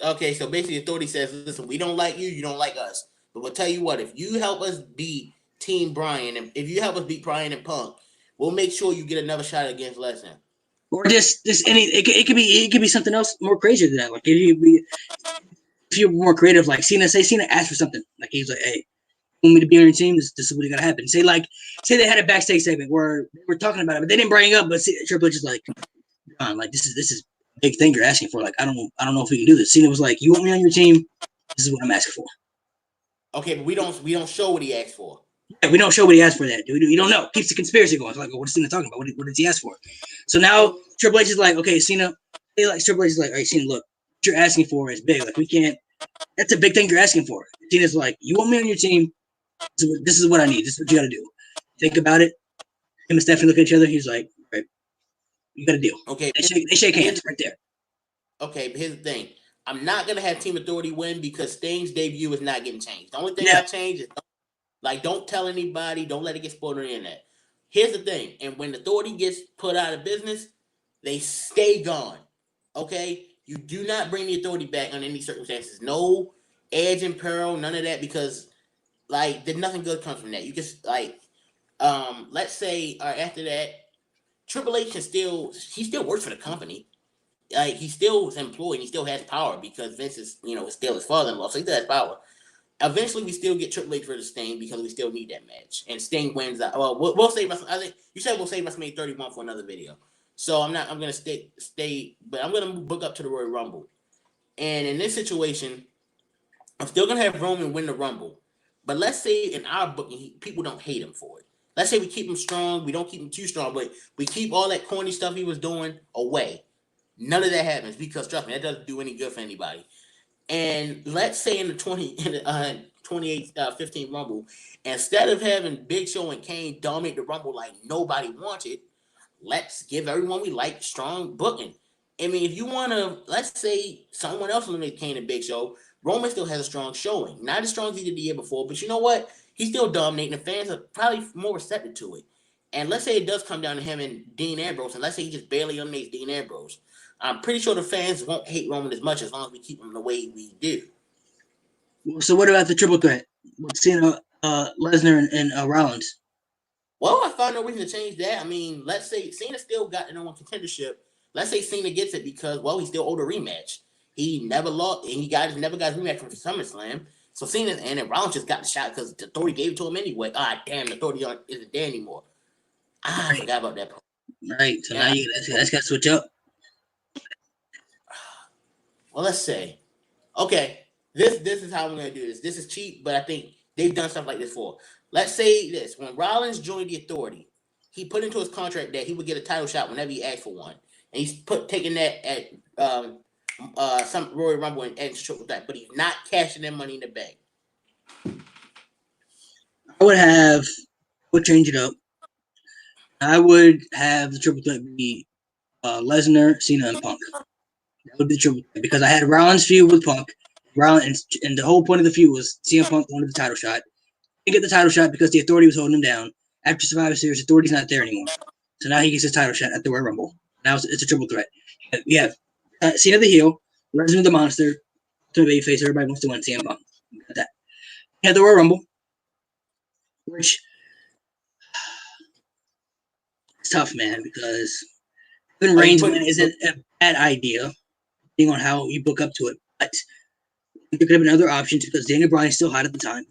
Okay, so basically, the Authority says, "Listen, we don't like you. You don't like us. But we'll tell you what. If you help us beat Team Bryan, and if you help us beat Bryan and Punk, we'll make sure you get another shot against Lesnar." Or just any. It could be something else more crazy than that. Like if you're more creative, like Cena asked for something. Like he's like, "Hey, you want me to be on your team? This is what's gonna happen." Say they had a backstage segment where they were talking about it, but they didn't bring it up. But Triple H is like, "John, like this is a big thing you're asking for. Like I don't know if we can do this." Cena was like, "You want me on your team? This is what I'm asking for." Okay, but we don't show what he asked for. Yeah, we don't show what he asked for that, dude. You don't know. Keeps the conspiracy going. It's like, what is Cena talking about? What did he ask for? So now Triple H is like, okay, Cena. Triple H is like, all right, Cena, look, what you're asking for is big. Like we can't. That's a big thing you're asking for. Cena's like, you want me on your team? This is what I need. This is what you got to do. Think about it. Him and Stephanie look at each other. He's like, right, you got a deal. Okay, they shake hands right there. Okay, but here's the thing. I'm not gonna have Team Authority win because Sting's debut is not getting changed. The only thing I changed is don't tell anybody, don't let it get spoiled on the internet. Here's the thing, and when Authority gets put out of business, they stay gone. Okay? You do not bring the Authority back under any circumstances. No Edge and Pearl, none of that, because nothing good comes from that. You just let's say after that, Triple H he still works for the company. Like he still is employed and he still has power because Vince is still his father-in-law, so he still has power. Eventually, we still get Triple H for the Sting because we still need that match, and Sting wins that. Well, we'll save. I think you said we'll save WrestleMania 31 for another video. So I'm gonna stay, but I'm gonna book up to the Royal Rumble, and in this situation, I'm still gonna have Roman win the Rumble. But let's say in our booking, people don't hate him for it. let's say we keep him strong. We don't keep him too strong, but we keep all that corny stuff he was doing away. None of that happens because trust me, that doesn't do any good for anybody. And let's say in the 28-15 Rumble, instead of having Big Show and Kane dominate the Rumble like nobody wanted, let's give everyone we like strong booking. I mean, if you want to, let's say someone else eliminate Kane and Big Show, Roman still has a strong showing. Not as strong as he did the year before, but you know what? He's still dominating. The fans are probably more receptive to it. And let's say it does come down to him and Dean Ambrose, and let's say he just barely eliminates Dean Ambrose. I'm pretty sure the fans won't hate Roman as much as long as we keep him the way we do. So what about the triple threat with Cena, Lesnar, and Rollins? Well, I found no reason to change that. I mean, let's say Cena still got the number one contendership. Let's say Cena gets it because, well, he still owed a rematch. He never lost, and he never got his rematch from SummerSlam. So Cena and then Rollins just got the shot because the Authority gave it to him anyway. Ah, damn, the Authority isn't there anymore. I forgot about that part. Right. So now that's got to switch up. Well, let's say, okay, this is how I'm gonna do this. This is cheap, but I think they've done stuff like this before. Let's say this: when Rollins joined the Authority, he put into his contract that he would get a title shot whenever he asked for one, and he's taking that at some Royal Rumble and triple threat, but he's not cashing that money in the bank. I would change it up. I would have the triple threat be Lesnar, Cena, and Punk. That would be the triple threat because I had Rollins feud with Punk. Rollins, and the whole point of the feud was CM Punk wanted the title shot. He didn't get the title shot because the Authority was holding him down. After Survivor Series, the Authority's not there anymore. So now he gets his title shot at the Royal Rumble. Now it's a triple threat. We have Cena the heel, Lesnar the monster, to the babyface. Everybody wants to win CM Punk. Got that. We have the Royal Rumble, which it's tough, man, because having Reigns win isn't a bad idea, depending on how you book up to it. But there could have been other options because Daniel Bryan's still hot at the time.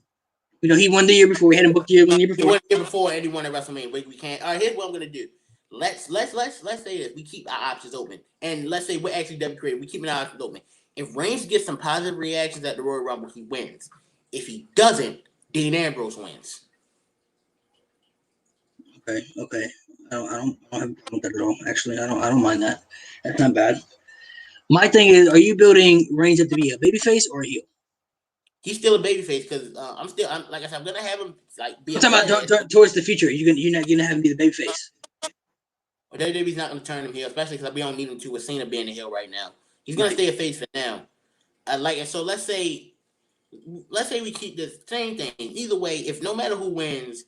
You know, he won the year before. We had him booked the year before. He won the year before, and he won at WrestleMania. We can't. All right, here's what I'm gonna do. Let's say this. We keep our options open, and let's say we're actually W creative. We keep our options open. If Reigns gets some positive reactions at the Royal Rumble, he wins. If he doesn't, Dean Ambrose wins. Okay. I don't have a problem with that at all. Actually, I don't mind that. That's not bad. My thing is, are you building Reigns up to be a babyface or a heel? He's still a babyface because I'm like I said, I'm gonna have him like be. I'm talking about towards the future. You're not gonna have him be the babyface. Well, WWE's not gonna turn him heel, especially because we don't need him to with Cena being a heel right now. He's gonna stay a face for now. So let's say we keep the same thing. Either way, if no matter who wins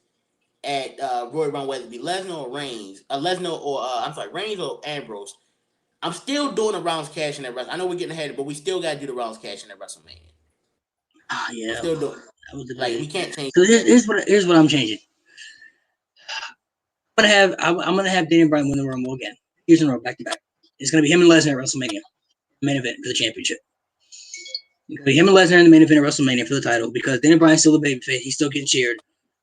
at Royal Rumble, whether it be Lesnar or Reigns, Reigns or Ambrose, I'm still doing the Rollins cash in at WrestleMania. I know we're getting ahead, but we still gotta do the Rollins cash in at WrestleMania. Yeah. We're still doing it. Like we can't change. So here's what I'm changing. I'm gonna have Daniel Bryan win the Rumble again. Here's in a row, back to back. It's gonna be him and Lesnar at WrestleMania, main event for the championship. It's gonna be him and Lesnar in the main event at WrestleMania for the title because Daniel Bryan's still the babyface. He's still getting cheered.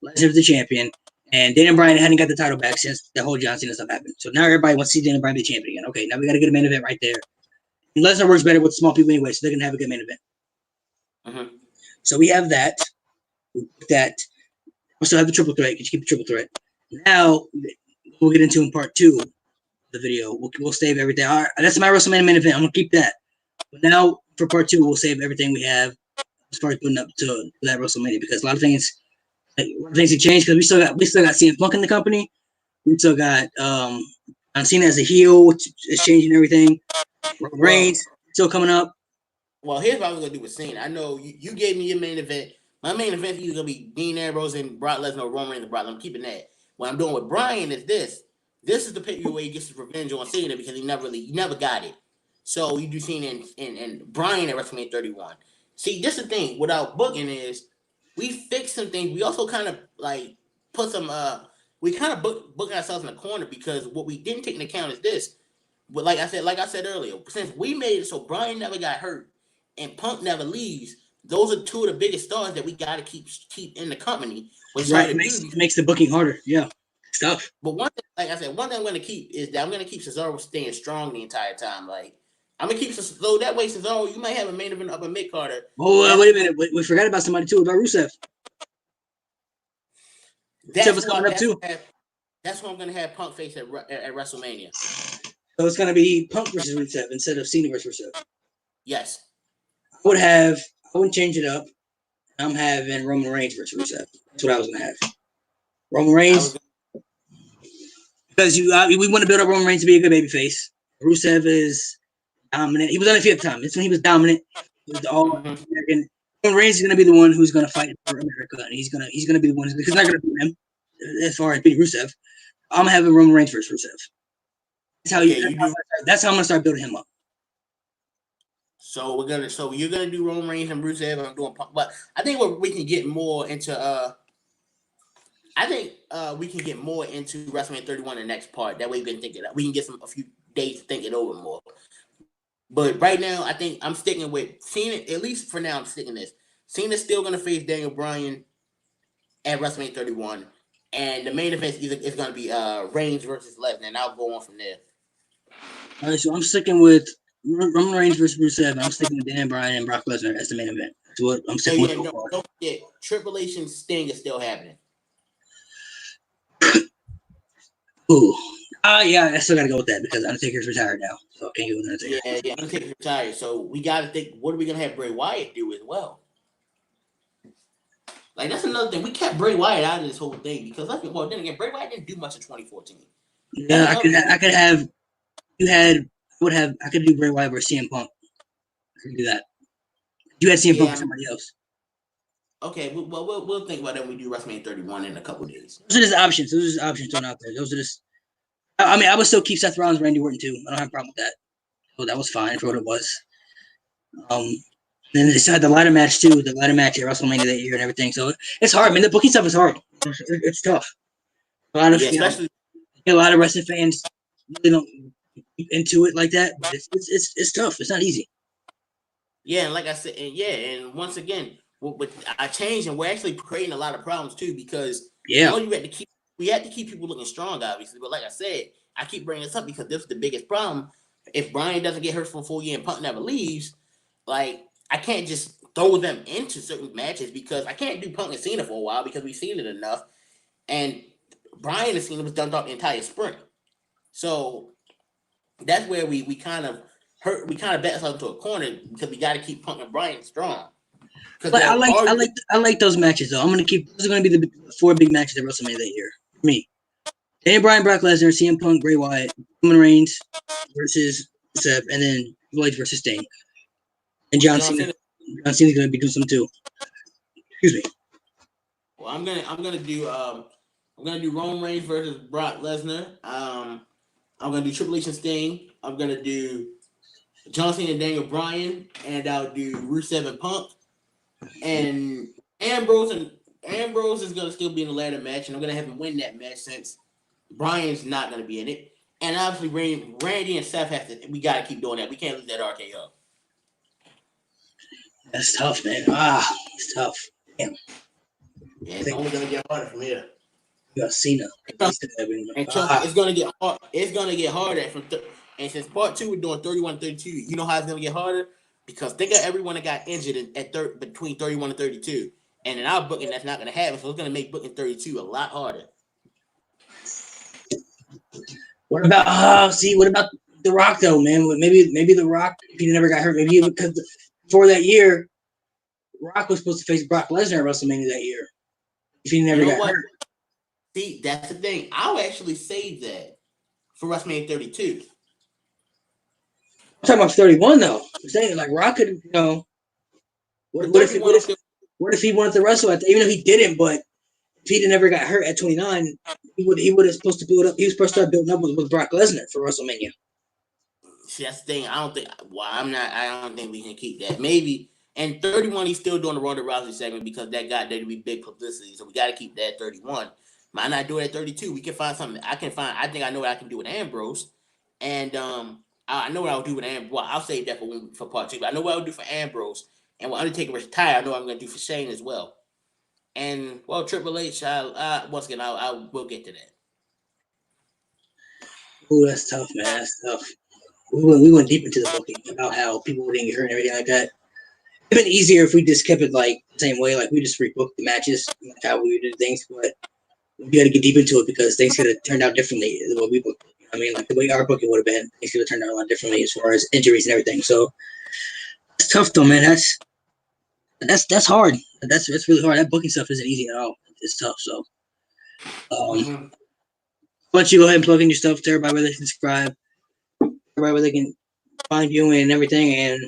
Lesnar's the champion, and Daniel Bryan hadn't got the title back since the whole John Cena stuff happened. So now everybody wants to see Daniel Bryan be the champion again. Okay, now we got to get a main event right there. And Lesnar works better with small people anyway, so they're gonna have a good main event. Mm-hmm. So we have that. We still have the triple threat. You keep the triple threat. Now we'll get into in part 2 of the video. We'll save everything. All right, that's my WrestleMania main event. I'm gonna keep that. But now for part 2, we'll save everything we have as far as putting up to that WrestleMania because a lot of things have changed because we still got CM Punk in the company. We still got Cena as a heel, which is changing everything. Reigns still coming up. Well, here's what I was gonna do with Cena. I know you gave me your main event. My main event is either gonna be Dean Ambrose and Brock Lesnar or Roman Reigns and Brock Lesnar. I'm keeping that. What I'm doing with Bryan is this. This is the pay-per-view where he gets his revenge on Cena because he never got it. So you do Cena and Bryan at WrestleMania 31. See, this is the thing without booking is we fix some things. We also kind of like put some we kind of book ourselves in a corner because what we didn't take into account is this. But like I said earlier, since we made it so Bryan never got hurt and Punk never leaves, those are two of the biggest stars that we got to keep in the company. Right, it makes the booking harder. Yeah, stuff. But one thing, like I said, one thing I'm going to keep is that I'm going to keep Cesaro staying strong the entire time. Like I'm going to keep so that way Cesaro, you might have a main event up in mid-carder. Oh, wait a minute. We forgot about somebody too, about Rusev. Rusev That's was what coming up too. that's what I'm gonna have Punk face at WrestleMania. So it's gonna be Punk versus Rusev instead of Cena versus Rusev. Yes. I wouldn't change it up. I'm having Roman Reigns versus Rusev. That's what I was gonna have. Roman Reigns, because we want to build up Roman Reigns to be a good babyface. Rusev is dominant. He was undefeated at the time. It's when he was dominant. He was all American. Roman Reigns is gonna be the one who's gonna fight for America, and he's gonna be the one who's not gonna beat him as far as beating Rusev. I'm having Roman Reigns versus Rusev. That's how I'm gonna start building him up. So you're gonna do Roman Reigns and Rusev. I'm doing Punk, but I think we can get more into we can get more into WrestleMania 31 in the next part. That way we can get a few days to think it over more. But right now, I think I'm sticking with Cena. At least for now, I'm sticking this. Cena's still gonna face Daniel Bryan at WrestleMania 31, and the main event is gonna be Reigns versus Lesnar, and I'll go on from there. All right, so I'm sticking with Roman Reigns versus Rusev, and I'm sticking with Daniel Bryan and Brock Lesnar as the main event. That's what I'm sticking with. Don't forget, Triple H and Sting is still happening. Ooh. Yeah, I still gotta go with that because Undertaker's retired now. So I can't go with Undertaker. Yeah, Undertaker's retired. So we gotta think, what are we gonna have Bray Wyatt do as well? Like, that's another thing. We kept Bray Wyatt out of this whole thing because then again, Bray Wyatt didn't do much in 2014. Yeah, I could do Bray Wyatt versus CM Punk. I could do that. You had CM Punk for somebody else. Okay, we'll think about that when we do WrestleMania 31 in a couple of days. Those are just options. Thrown out there. Those are just. I mean, I would still keep Seth Rollins, Randy Orton too. I don't have a problem with that. So that was fine for what it was. Then they still had the ladder match too. The ladder match at WrestleMania that year and everything. So it's hard, man. The booking stuff is hard. It's tough. A lot of a lot of wrestling fans really don't get into it like that. But it's tough. It's not easy. Yeah, and like I said, and once again, with I changed, and we're actually creating a lot of problems too because we had to keep people looking strong, obviously. But like I said, I keep bringing this up because this is the biggest problem. If Bryan doesn't get hurt for a full year and Punk never leaves, like, I can't just throw them into certain matches because I can't do Punk and Cena for a while because we've seen it enough. And Bryan and Cena was done throughout the entire sprint. So that's where we kind of bet ourselves into a corner because we got to keep Punk and Bryan strong. But I like those matches though. Those are gonna be the 4 big matches at WrestleMania that year for me. Daniel Bryan, Brock Lesnar, CM Punk, Bray Wyatt, Roman Reigns versus Rusev, and then Lloyd versus Sting. And John Cena. John Cena's gonna be doing some too. Excuse me. Well, I'm gonna do Roman Reigns versus Brock Lesnar. I'm gonna do Triple H and Sting. I'm gonna do John Cena and Daniel Bryan, and I'll do Rusev and Punk. And Ambrose is gonna still be in the ladder match, and I'm gonna have him win that match since Bryan's not gonna be in it. And obviously, Randy and Seth we gotta keep doing that. We can't lose that RKO. That's tough, man. It's tough. Damn. Yeah, it's only gonna get harder from here. You got Cena. It's gonna get hard. It's gonna get harder and since part 2 we're doing 31 32. You know how it's gonna get harder because think of everyone that got injured between 31 and 32, and in our booking that's not gonna happen. So it's gonna make booking 32 a lot harder. What about The Rock though, man? Maybe The Rock, if he never got hurt, maybe because before that year, Rock was supposed to face Brock Lesnar at WrestleMania that year. If he never got hurt. See, that's the thing. I'll actually save that for WrestleMania 32. I'm talking about 31 though. I'm saying like Rock could, what if he wanted to wrestle even if he didn't, but if he never got hurt at 29, he would have supposed to build up. He was supposed to start building up with Brock Lesnar for WrestleMania. See, that's the thing. I don't think we can keep that. Maybe. And 31, he's still doing the Ronda Rousey segment because that got there to be big publicity. So we got to keep that at 31. Might not do it at 32. We can find something. I think I know what I can do with Ambrose. And I know what I'll do with Ambrose. Well, I'll save that for part 2. But I know what I'll do for Ambrose. And when Undertaker retired, I know what I'm going to do for Shane as well. And, well, Triple H, once again, I will get to that. Ooh, that's tough, man. That's tough. We went deep into the booking about how people were getting hurt and everything like that. It'd been easier if we just kept it like the same way, like we just rebooked the matches, like how we would do things. But we got to get deep into it because things could have turned out differently than what we booked. I mean, like the way our booking would have been, things could have turned out a lot differently as far as injuries and everything. So it's tough though, man. That's hard. That's really hard. That booking stuff isn't easy at all. It's tough. So, why don't you go ahead and plug in your stuff to everybody where they can subscribe, everybody where they can find you and everything, and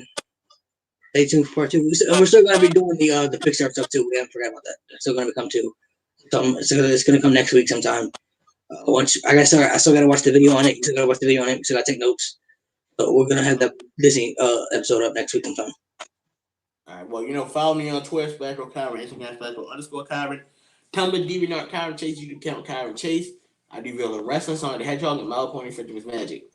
stay tuned for part 2. We're still gonna be doing the Pixar stuff too. We haven't forgot about that. It's still gonna come too. It's gonna come next week sometime. Once I still gotta watch the video on it. Still gotta watch the video on it. Still gotta take notes. So we're gonna have that Disney episode up next week sometime. All right. Well, follow me on Twitter, Splashbro Kyron, Instagram, Splashbro _Kyron, Tumblr, DeviantArt Kyron Chase, YouTube account Kyron Chase. I do reveal the wrestling song, the Hedgehog, and Mile Pony Fifth Magic.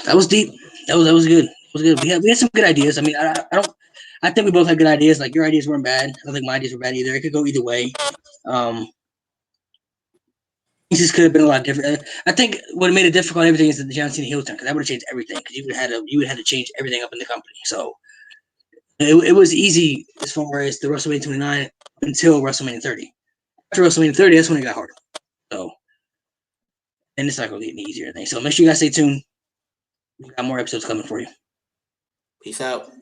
That was deep. That was good. It was good. We had some good ideas. I mean, I think we both had good ideas. Like your ideas weren't bad. I don't think my ideas were bad either. It could go either way. This could have been a lot different. I think what made it difficult and everything is that the John Cena heel turn, because that would have changed everything. Because you would have had to change everything up in the company. So it was easy as far as the WrestleMania 29 until WrestleMania 30. After WrestleMania 30, that's when it got harder. So, and it's not going to get any easier. So make sure you guys stay tuned. We got more episodes coming for you. Peace out.